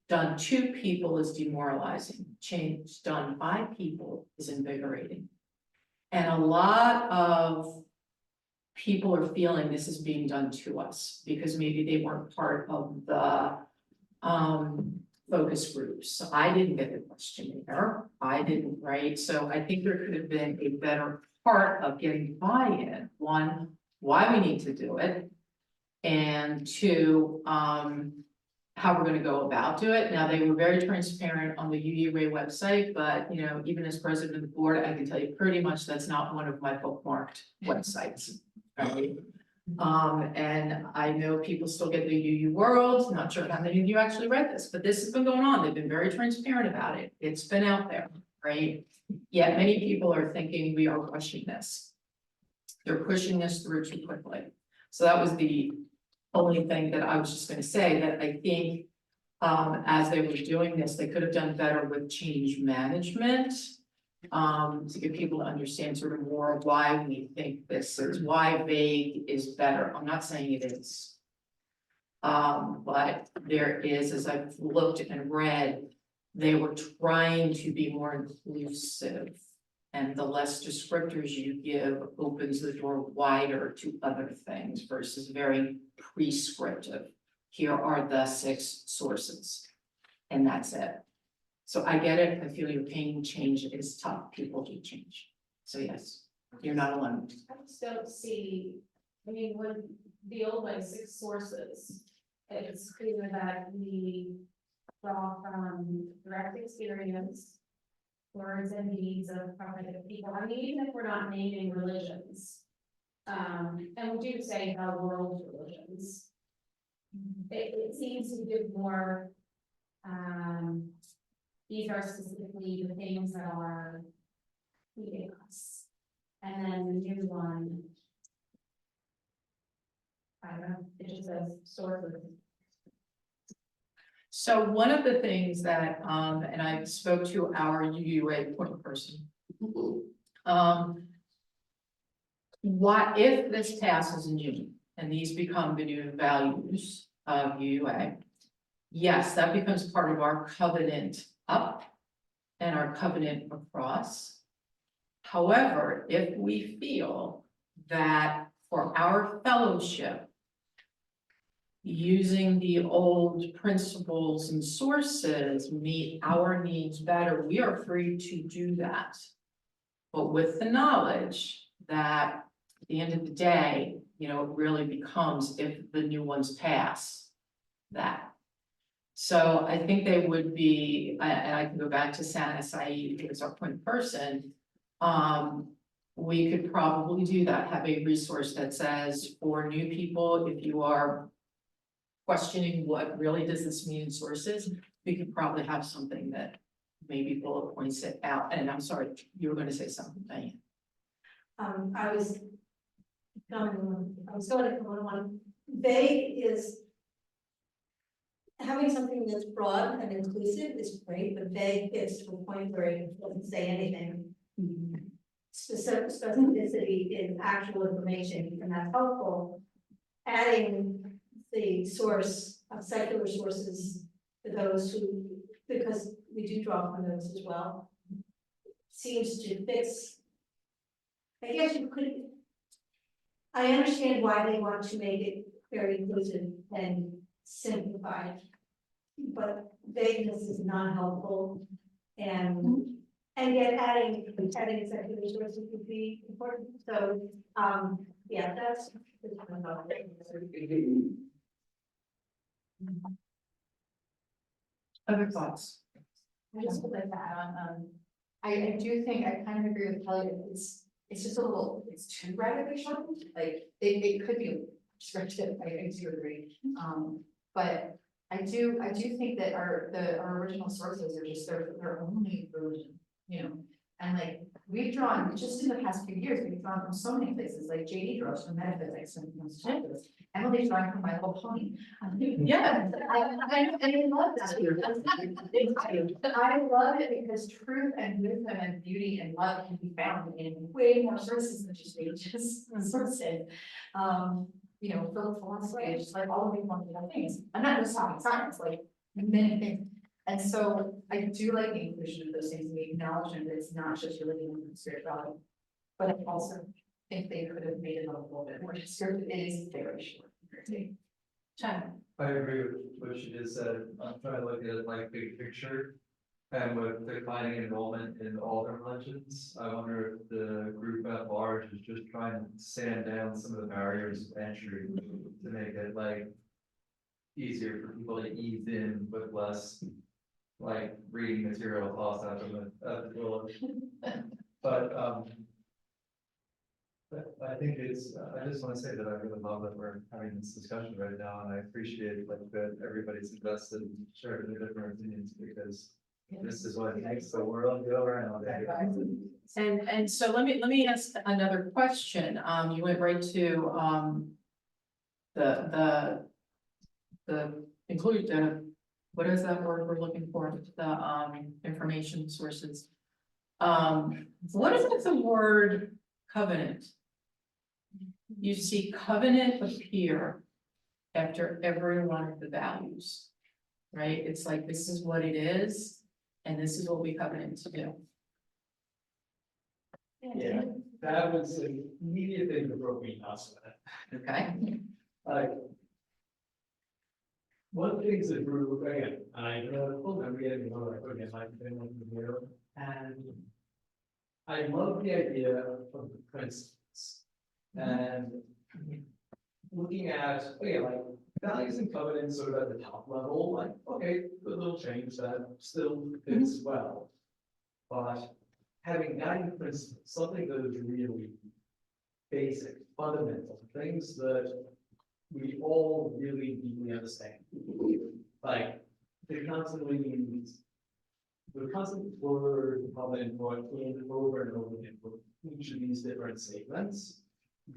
people is demoralizing, change done by people is invigorating. And a lot of people are feeling this is being done to us because maybe they weren't part of the focus groups. So I didn't get the questionnaire, I didn't, right? So I think there could have been a better part of getting buy-in. One, why we need to do it, and two, how we're going to go about do it. Now, they were very transparent on the UUA website, but you know, even as president of the board, I can tell you pretty much that's not one of my bookmarked websites. Right? And I know people still get the UU World, not sure how many of you actually read this, but this has been going on, they've been very transparent about it, it's been out there, right? Yet many people are thinking we are rushing this. They're pushing this through too quickly. So that was the only thing that I was just gonna say, that I think as they were doing this, they could have done better with change management. To get people to understand sort of more why we think this is, why vague is better. I'm not saying it is. But there is, as I've looked and read, they were trying to be more inclusive. And the less descriptors you give opens the door wider to other things versus very prescriptive. Here are the 6 sources, and that's it. So I get it, I feel your pain, change is tough, people do change. So yes, you're not alone. I just don't see, I mean, when the old way 6 sources, it's clear that we draw from direct experience, words and deeds of primitive people. I mean, even if we're not naming religions, and we do say the world religions, it seems to give more, these are specifically the things that are feeding us. And then the new one, I don't know, it just says sources. So one of the things that, and I spoke to our UUA point person. What if this passes in June and these become the new values of UUA? Yes, that becomes part of our covenant up and our covenant across. However, if we feel that for our fellowship, using the old principles and sources meet our needs better, we are free to do that. But with the knowledge that at the end of the day, you know, it really becomes if the new ones pass that. So I think they would be, and I can go back to Santa Saeed, who is our point person. We could probably do that, have a resource that says for new people, if you are questioning what really does this mean in sources, we could probably have something that maybe bullet points it out. And I'm sorry, you were going to say something, Diane. I was going to one. Vague is having something that's broad and inclusive is great, but vague gets to a point where it doesn't say anything. Specificity in actual information, and that's helpful. Adding the source of secular sources to those who, because we do draw from those as well, seems to fix. I guess you could. I understand why they want to make it very inclusive and simplified, but vagueness is not helpful, and yet adding secular sources would be important. So, yeah, that's. Other thoughts? I just would like to add on, I do think, I kind of agree with Kelly, it's just a little, it's too radically short, like, it could be descriptive, I do agree. But I do think that our original sources are just their only religion, you know, and like, we've drawn, just in the past few years, we've drawn from so many places, like JD draws from metaphysics and Emily's drawing from My Little Pony. Yeah. I love that. I love it because truth and wisdom and beauty and love can be found in way more sources than just religious sources. You know, philosophy, just like all of these wonderful things. I'm not just talking science, like many things. And so I do like the inclusion of those things, and the acknowledgement that it's not just religion and spirituality. But I also think they could have made it a little bit more descriptive. It is very short. China. I agree with what she just said. I'm trying to look at it like big picture. And with declining enrollment in all the religions, I wonder if the group at large is just trying to sand down some of the barriers of entry to make it like easier for people to ease in with less like reading material tossed out of the village. But But I think it's, I just want to say that I really love that we're having this discussion right now, and I appreciate like that everybody's invested in sharing their different opinions, because this is what makes the world go around. And so let me ask another question. You went right to, the include, what is that word we're looking for? The, information sources. What is the word covenant? You see covenant appear after every one of the values, right? It's like, this is what it is, and this is what we covenant to do. Yeah, that was an immediate thing that broke me nuts with it. Okay? Like, one of the things that grew, again, I full memory, you know, like, okay, I've been on the mirror, and I love the idea of the principles. And looking at, okay, like, values and covenants sort of at the top level, like, okay, good little change that still fits well. But having guiding principles, something that is really basic, fundamental, things that we all really deeply understand. Like, the constant word covenant brought in over and over again for each of these different statements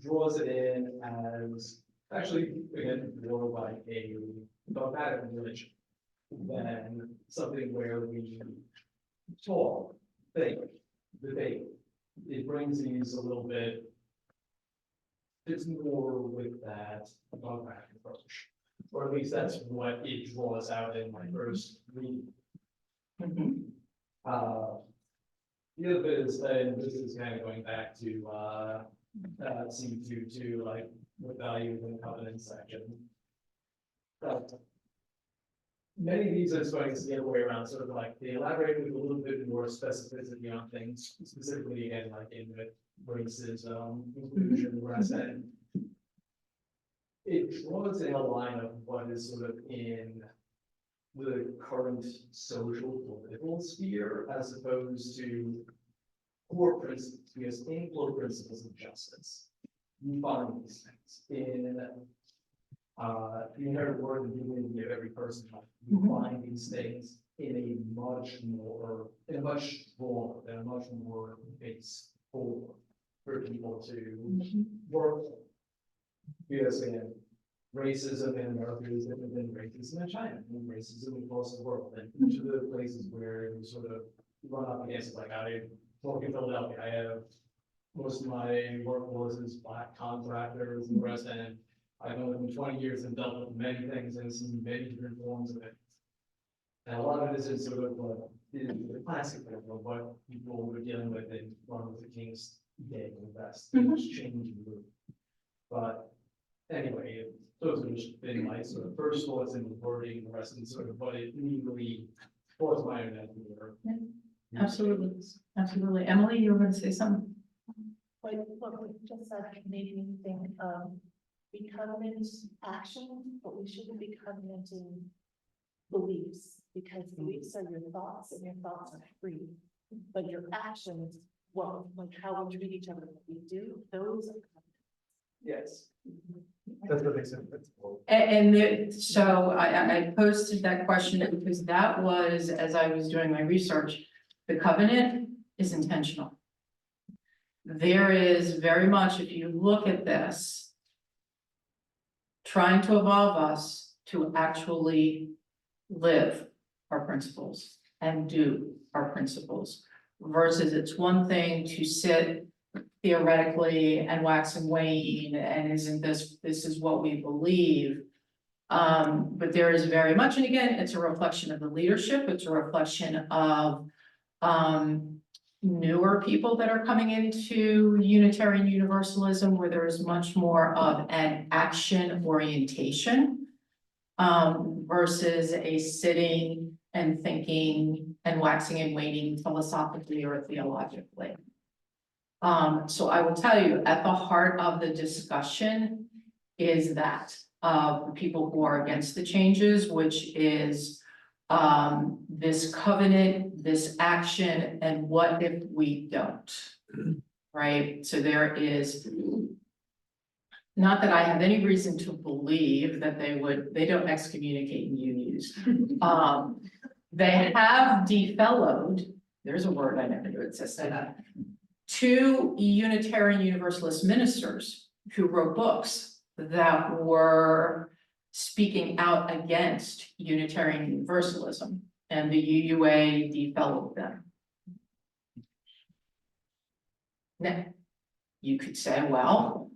draws it in as actually, again, more like a dogmatic religion than something where we talk, think, debate. It brings these a little bit, it's more with that dogmatic approach. Or at least that's what it draws out in my first reading. The other bit is, and this is kind of going back to C2 like the value and covenant section. But many of these are starting to get away around sort of like they elaborate with a little bit more specificity on things, specifically again, like in the racism, inclusion, the rest, and it draws in a line of what is sort of in the current social political sphere as opposed to core principles, because in core principles of justice, you find these things in the inherent word and dignity of every person. You find these things in a much stronger, and a much more base for people to work. Because again, racism in America is different than racism in China, and racism across the world. And each of the places where you sort of run up against it, like I work in Philadelphia, I have most of my workforce is black contractors and the rest, and I've been living 20 years and dealt with many things and seen many different forms of it. And a lot of this is sort of the classic of what people were dealing with in Martin Luther King's day and best. Things changing. But anyway, those have just been my sort of first thoughts in the wording, the rest and sort of what it legally was my own idea. Absolutely, absolutely. Emily, you were going to say something? Like, what we just said made me think of we covenant action, but we shouldn't be covenanting beliefs, because beliefs are your thoughts and your thoughts are free. But your actions, well, like how we treat each other, what we do, those are covenants. Yes. That's what they said. So I posted that question because that was, as I was doing my research, the covenant is intentional. There is very much, if you look at this, trying to evolve us to actually live our principles and do our principles, versus it's one thing to sit theoretically and wax and wane and isn't this is what we believe. But there is very much, and again, it's a reflection of the leadership, it's a reflection of newer people that are coming into Unitarian Universalism, where there is much more of an action orientation versus a sitting and thinking and waxing and waning philosophically or theologically. So I will tell you, at the heart of the discussion is that the people who are against the changes, which is this covenant, this action, and what if we don't, right? So there is. Not that I have any reason to believe that they don't excommunicate UUs. They have defellowed, there's a word I never knew existed, 2 Unitarian Universalist ministers who wrote books that were speaking out against Unitarian Universalism, and the UUA defellowed them. Now, you could say, well,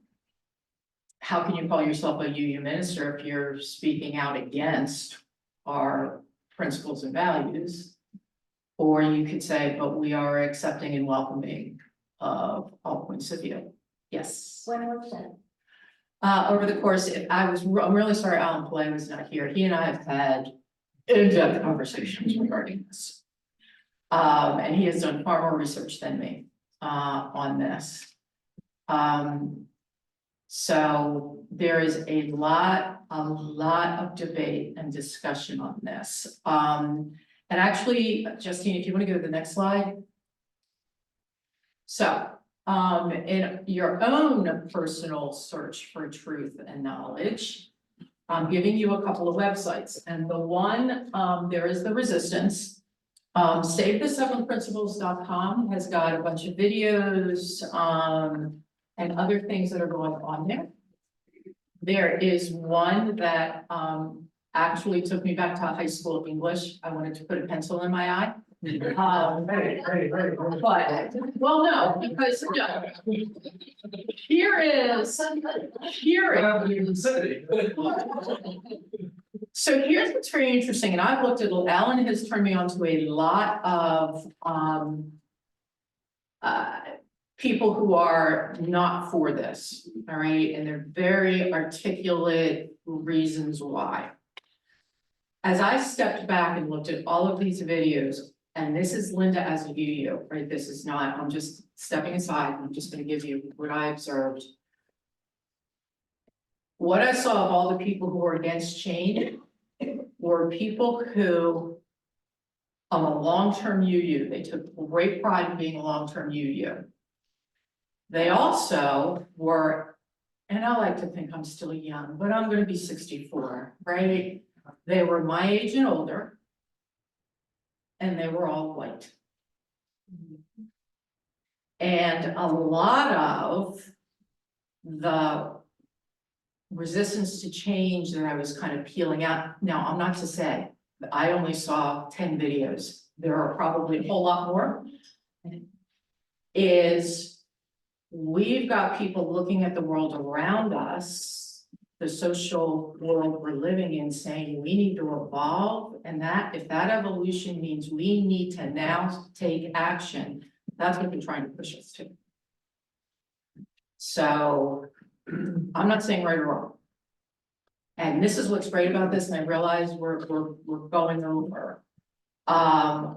how can you call yourself a UU minister if you're speaking out against our principles and values? Or you could say, but we are accepting and welcoming of all points of view. Yes. When was that? Over the course, I'm really sorry Alan Play was not here. He and I have had in-depth conversations regarding this. And he has done far more research than me on this. So there is a lot of debate and discussion on this. And actually, Justine, if you want to go to the next slide. So, in your own personal search for truth and knowledge, I'm giving you a couple of websites, and the one, there is the Resistance. SaveThe7Principles.com has got a bunch of videos, and other things that are going on there. There is one that actually took me back to high school English. I wanted to put a pencil in my eye. But, well, no, because no. Here is. So here's what's very interesting, and I've looked at, Alan has turned me on to a lot of people who are not for this, all right, and they're very articulate reasons why. As I stepped back and looked at all of these videos, and this is Linda as a UU, right? This is not, I'm just stepping aside, I'm just gonna give you what I observed. What I saw of all the people who were against change were people who, I'm a long-term UU, they took great pride in being a long-term UU. They also were, and I like to think I'm still young, but I'm gonna be 64, right? They were my age and older. And they were all white. And a lot of the resistance to change that I was kind of peeling out. Now, I'm not to say that I only saw 10 videos. There are probably a whole lot more. Is we've got people looking at the world around us, the social world we're living in, saying we need to evolve, and that if that evolution means we need to now take action, that's what they're trying to push us to. So I'm not saying right or wrong. And this is what's great about this, and I realize we're going over. I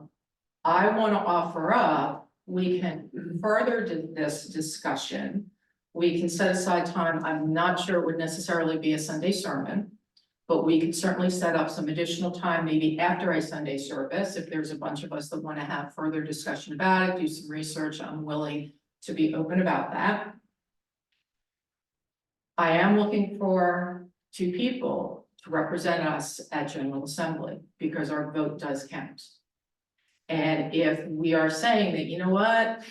want to offer up, we can further this discussion. We can set aside time. I'm not sure it would necessarily be a Sunday sermon, but we could certainly set up some additional time, maybe after a Sunday service. If there's a bunch of us that want to have further discussion about it, do some research, I'm willing to be open about that. I am looking for 2 people to represent us at General Assembly because our vote does count. And if we are saying that, you know what,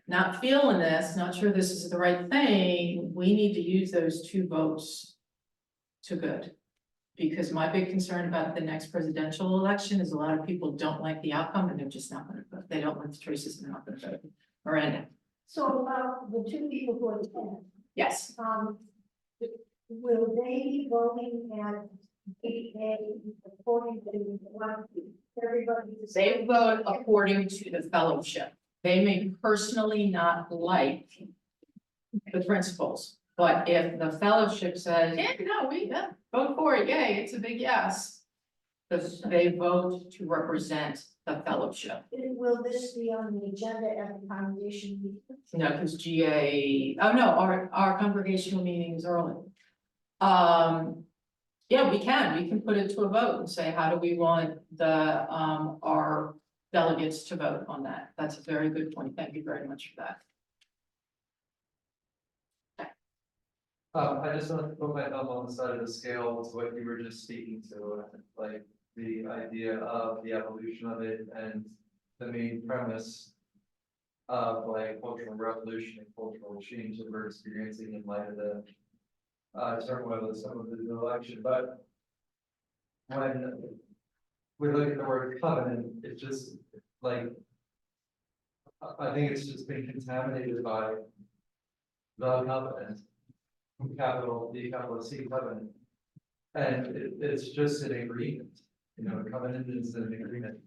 not feeling this, not sure this is the right thing, we need to use those 2 votes to good. Because my big concern about the next presidential election is a lot of people don't like the outcome and they're just not gonna vote. They don't like the choices and they're not gonna vote. Miranda. So about the 2 people who attend, Yes. will they be voting at BA according to what everybody? They vote according to the fellowship. They may personally not like the principles, but if the fellowship says, yeah, no, we vote for it, yay, it's a big yes. They vote to represent the fellowship. Will this be on the agenda at the congregation meeting? No, because GA, oh no, our congregational meeting is early. Yeah, we can put it to a vote and say, how do we want our delegates to vote on that? That's a very good point. Thank you very much for that. I just want to put my thumb on the side of the scale to what you were just speaking to, like the idea of the evolution of it and the main premise of like cultural revolution and cultural change that we're experiencing in light of the turmoil of some of the election. But when we look at the word covenant, it's just like, I think it's just been contaminated by the covenant, capital D, capital C covenant. And it's just an agreement, you know, a covenant is an agreement.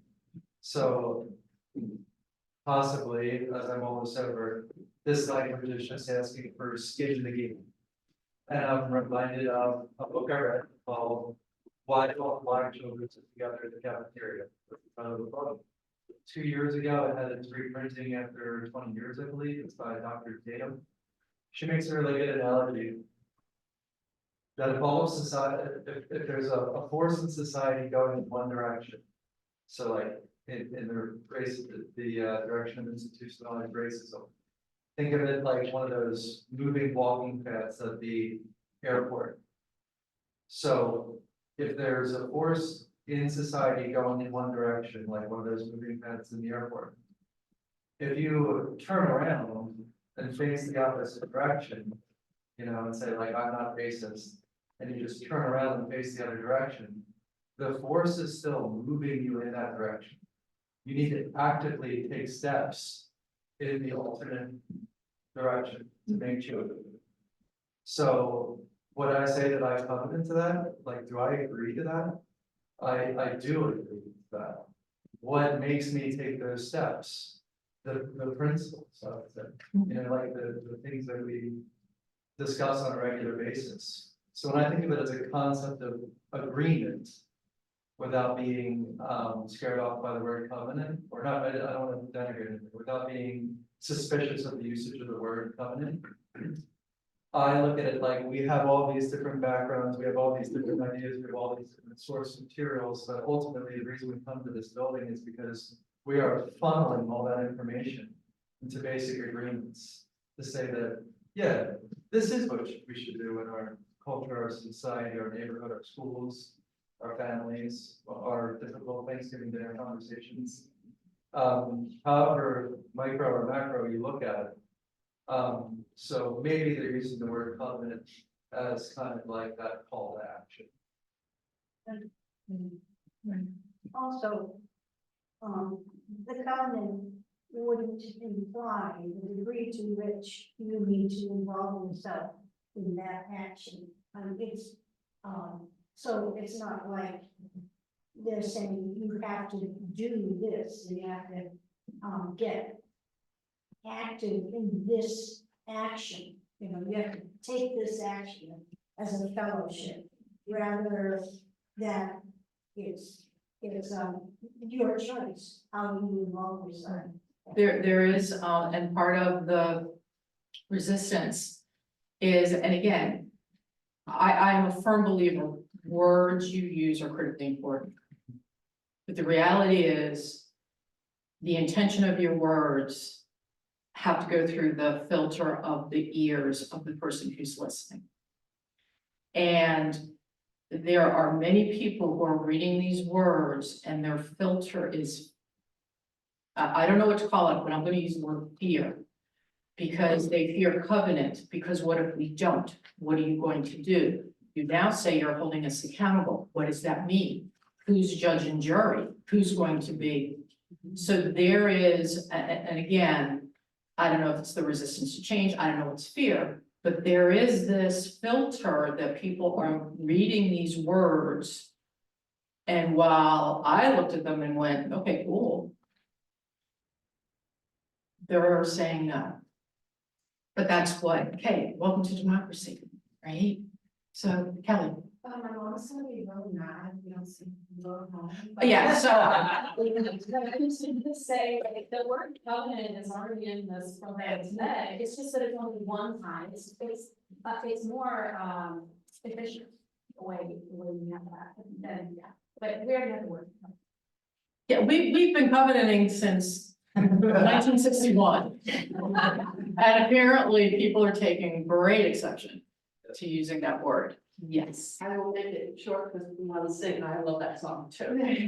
So possibly, as I'm almost over, this language is just asking for skin in the game. And I'm reminded of a book I read called Why Don't Black Children Sit Together in the Cafeteria? 2 years ago, it had its reprinting after 20 years, I believe. It's by Dr. Tatum. She makes a really good analogy that if all of society, if there's a force in society going in one direction, so like in the race, the direction of institutionalized racism, think of it like one of those moving walking paths at the airport. So if there's a force in society going in one direction, like one of those moving paths in the airport, if you turn around and face the opposite direction, you know, and say like, I'm not racist, and you just turn around and face the other direction, the force is still moving you in that direction. You need to actively take steps in the alternate direction to make change. So would I say that I covenant to that? Like, do I agree to that? I do agree to that. What makes me take those steps? The principles, I would say, you know, like the things that we discuss on a regular basis. So when I think of it as a concept of agreement, without being scared off by the word covenant, or not, I don't want to denigrate it, without being suspicious of the usage of the word covenant, I look at it like we have all these different backgrounds, we have all these different ideas, we have all these different source materials, but ultimately the reason we come to this building is because we are funneling all that information into basic agreements to say that, yeah, this is what we should do in our culture, our society, our neighborhood, our schools, our families, our difficult Thanksgiving dinner conversations. However micro or macro you look at it. So maybe they're using the word covenant as kind of like that call to action. Also, the covenant wouldn't imply the degree to which you need to involve yourself in that action. So it's not like they're saying you have to do this, you have to get active in this action. You know, you have to take this action as a fellowship, rather than it's your choice how you involve yourself. There is, and part of the resistance is, and again, I am a firm believer, words you use are critically important. But the reality is, the intention of your words have to go through the filter of the ears of the person who's listening. And there are many people who are reading these words and their filter is, I don't know what to call it, but I'm going to use the word fear. Because they fear covenant, because what if we don't? What are you going to do? You now say you're holding us accountable. What does that mean? Who's judge and jury? Who's going to be? So there is, and again, I don't know if it's the resistance to change, I don't know what's fear, but there is this filter that people are reading these words. And while I looked at them and went, okay, cool. They're saying no. But that's what, okay, welcome to democracy, right? So Kelly. My mom's gonna be really mad if you don't see vote home. Yeah, so. To say, like, the word covenant is already in this program today, it's just that it's only one time, it's more efficient way when you have that, then, yeah, but we already have the word. Yeah, we've been covenanting since 1961. And apparently people are taking great exception to using that word. Yes. I will make it short because we want to sing. I love that song too.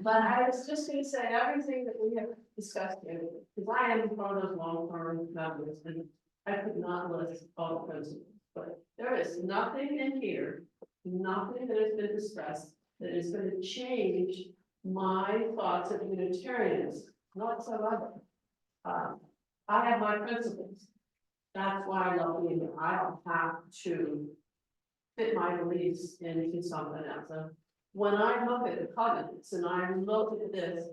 But I was just gonna say, everything that we have discussed here, because I am one of those long-term members, and I could not list all the principles. But there is nothing in here, nothing that has been discussed, that is gonna change my thoughts of Unitarians whatsoever. I have my principles. That's why I love being here. I don't have to fit my beliefs into something else. So when I look at the covenants and I look at this,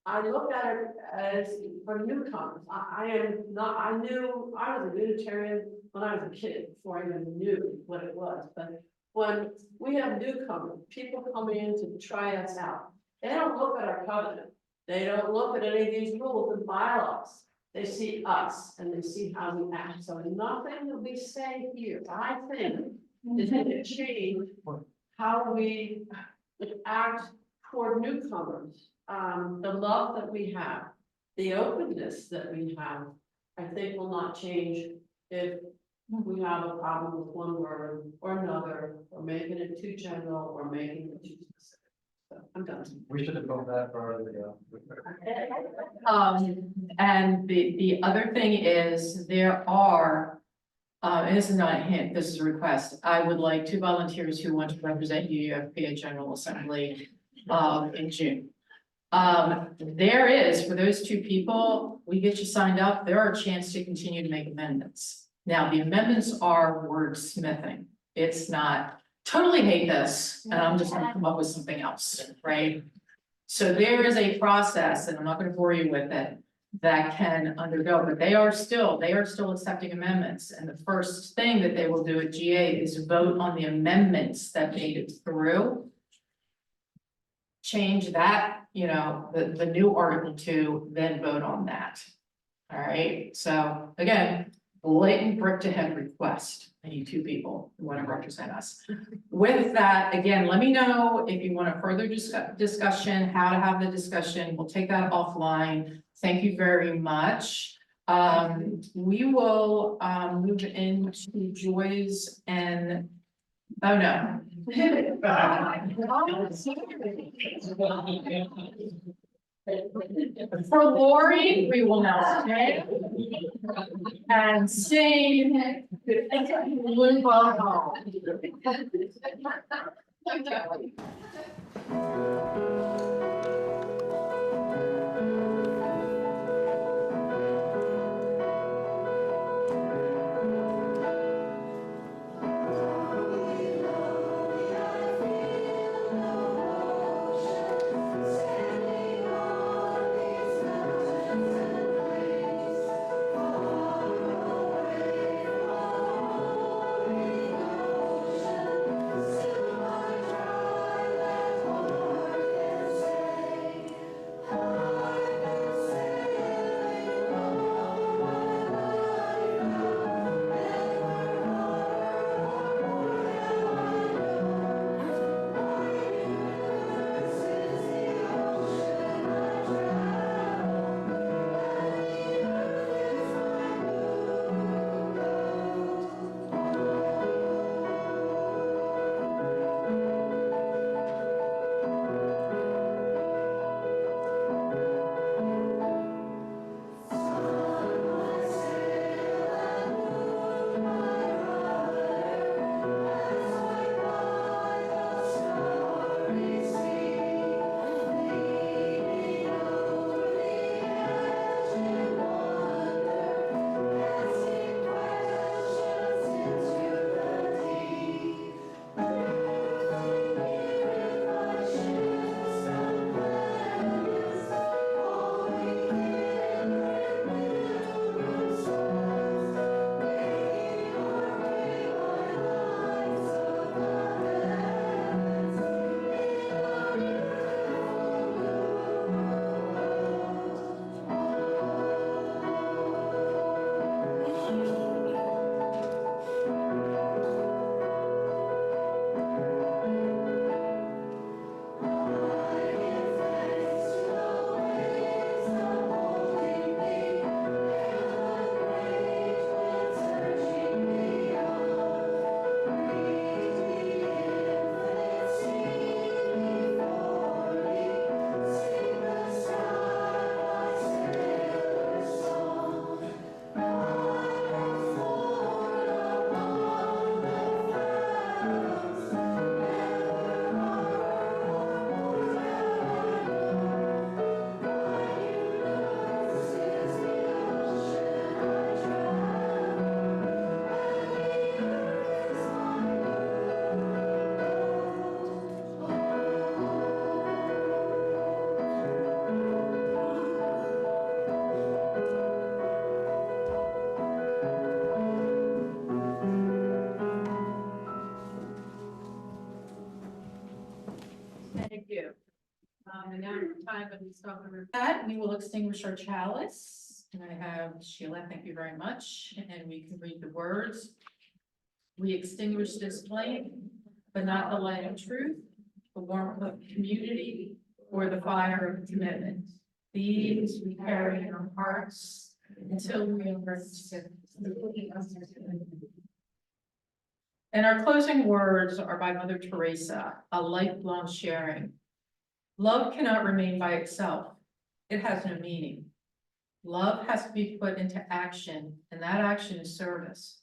I look at it as for newcomers. I am not, I knew, I was a Unitarian when I was a kid, before I even knew what it was. But when we have newcomers, people coming in to try us out, they don't look at our covenant. They don't look at any of these rules and bylaws. They see us and they see how we act. So nothing that we say here, I think, is going to change how we act toward newcomers. The love that we have, the openness that we have, I think will not change if we have a problem with one word or another, or making it too general, or making it too specific. So I'm done. We should have built that farther ago. And the other thing is there are, and this is not a hint, this is a request. I would like 2 volunteers who want to represent UUFP at General Assembly, in June. There is, for those 2 people, we get you signed up, there are a chance to continue to make amendments. Now, the amendments are wordsmithing. It's not totally hate this, and I'm just gonna come up with something else, right? So there is a process, and I'm not gonna bore you with it, that can undergo, but they are still accepting amendments. And the first thing that they will do at GA is vote on the amendments that made it through. Change that, the new Article 2, then vote on that. All right, so again, blatant brick to head request. I need 2 people who want to represent us. With that, again, let me know if you want a further discussion, how to have the discussion. We'll take that offline. Thank you very much. We will move into Joy's and, oh no. For Lori, we will now stay and sing. Move on home. talking over. That, we will extinguish our chalice. And I have Sheila, thank you very much. And we can read the words. We extinguish this flame, but not the light of truth, the warmth of community, or the fire of commitment. These we carry in our hearts until we are together. And our closing words are by Mother Teresa, a lifelong sharing. Love cannot remain by itself. It has no meaning. Love has to be put into action, and that action is service.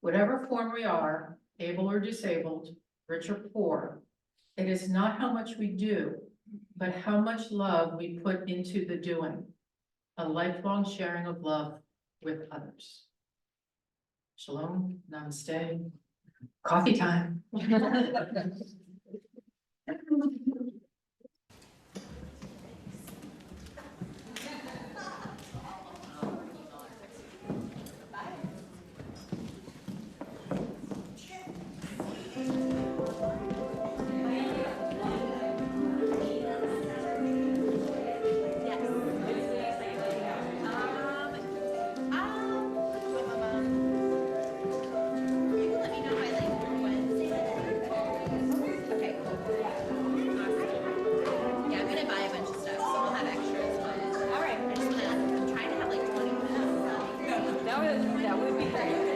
Whatever form we are, able or disabled, rich or poor, it is not how much we do, but how much love we put into the doing. A lifelong sharing of love with others. Shalom, namaste, coffee time. That would be great.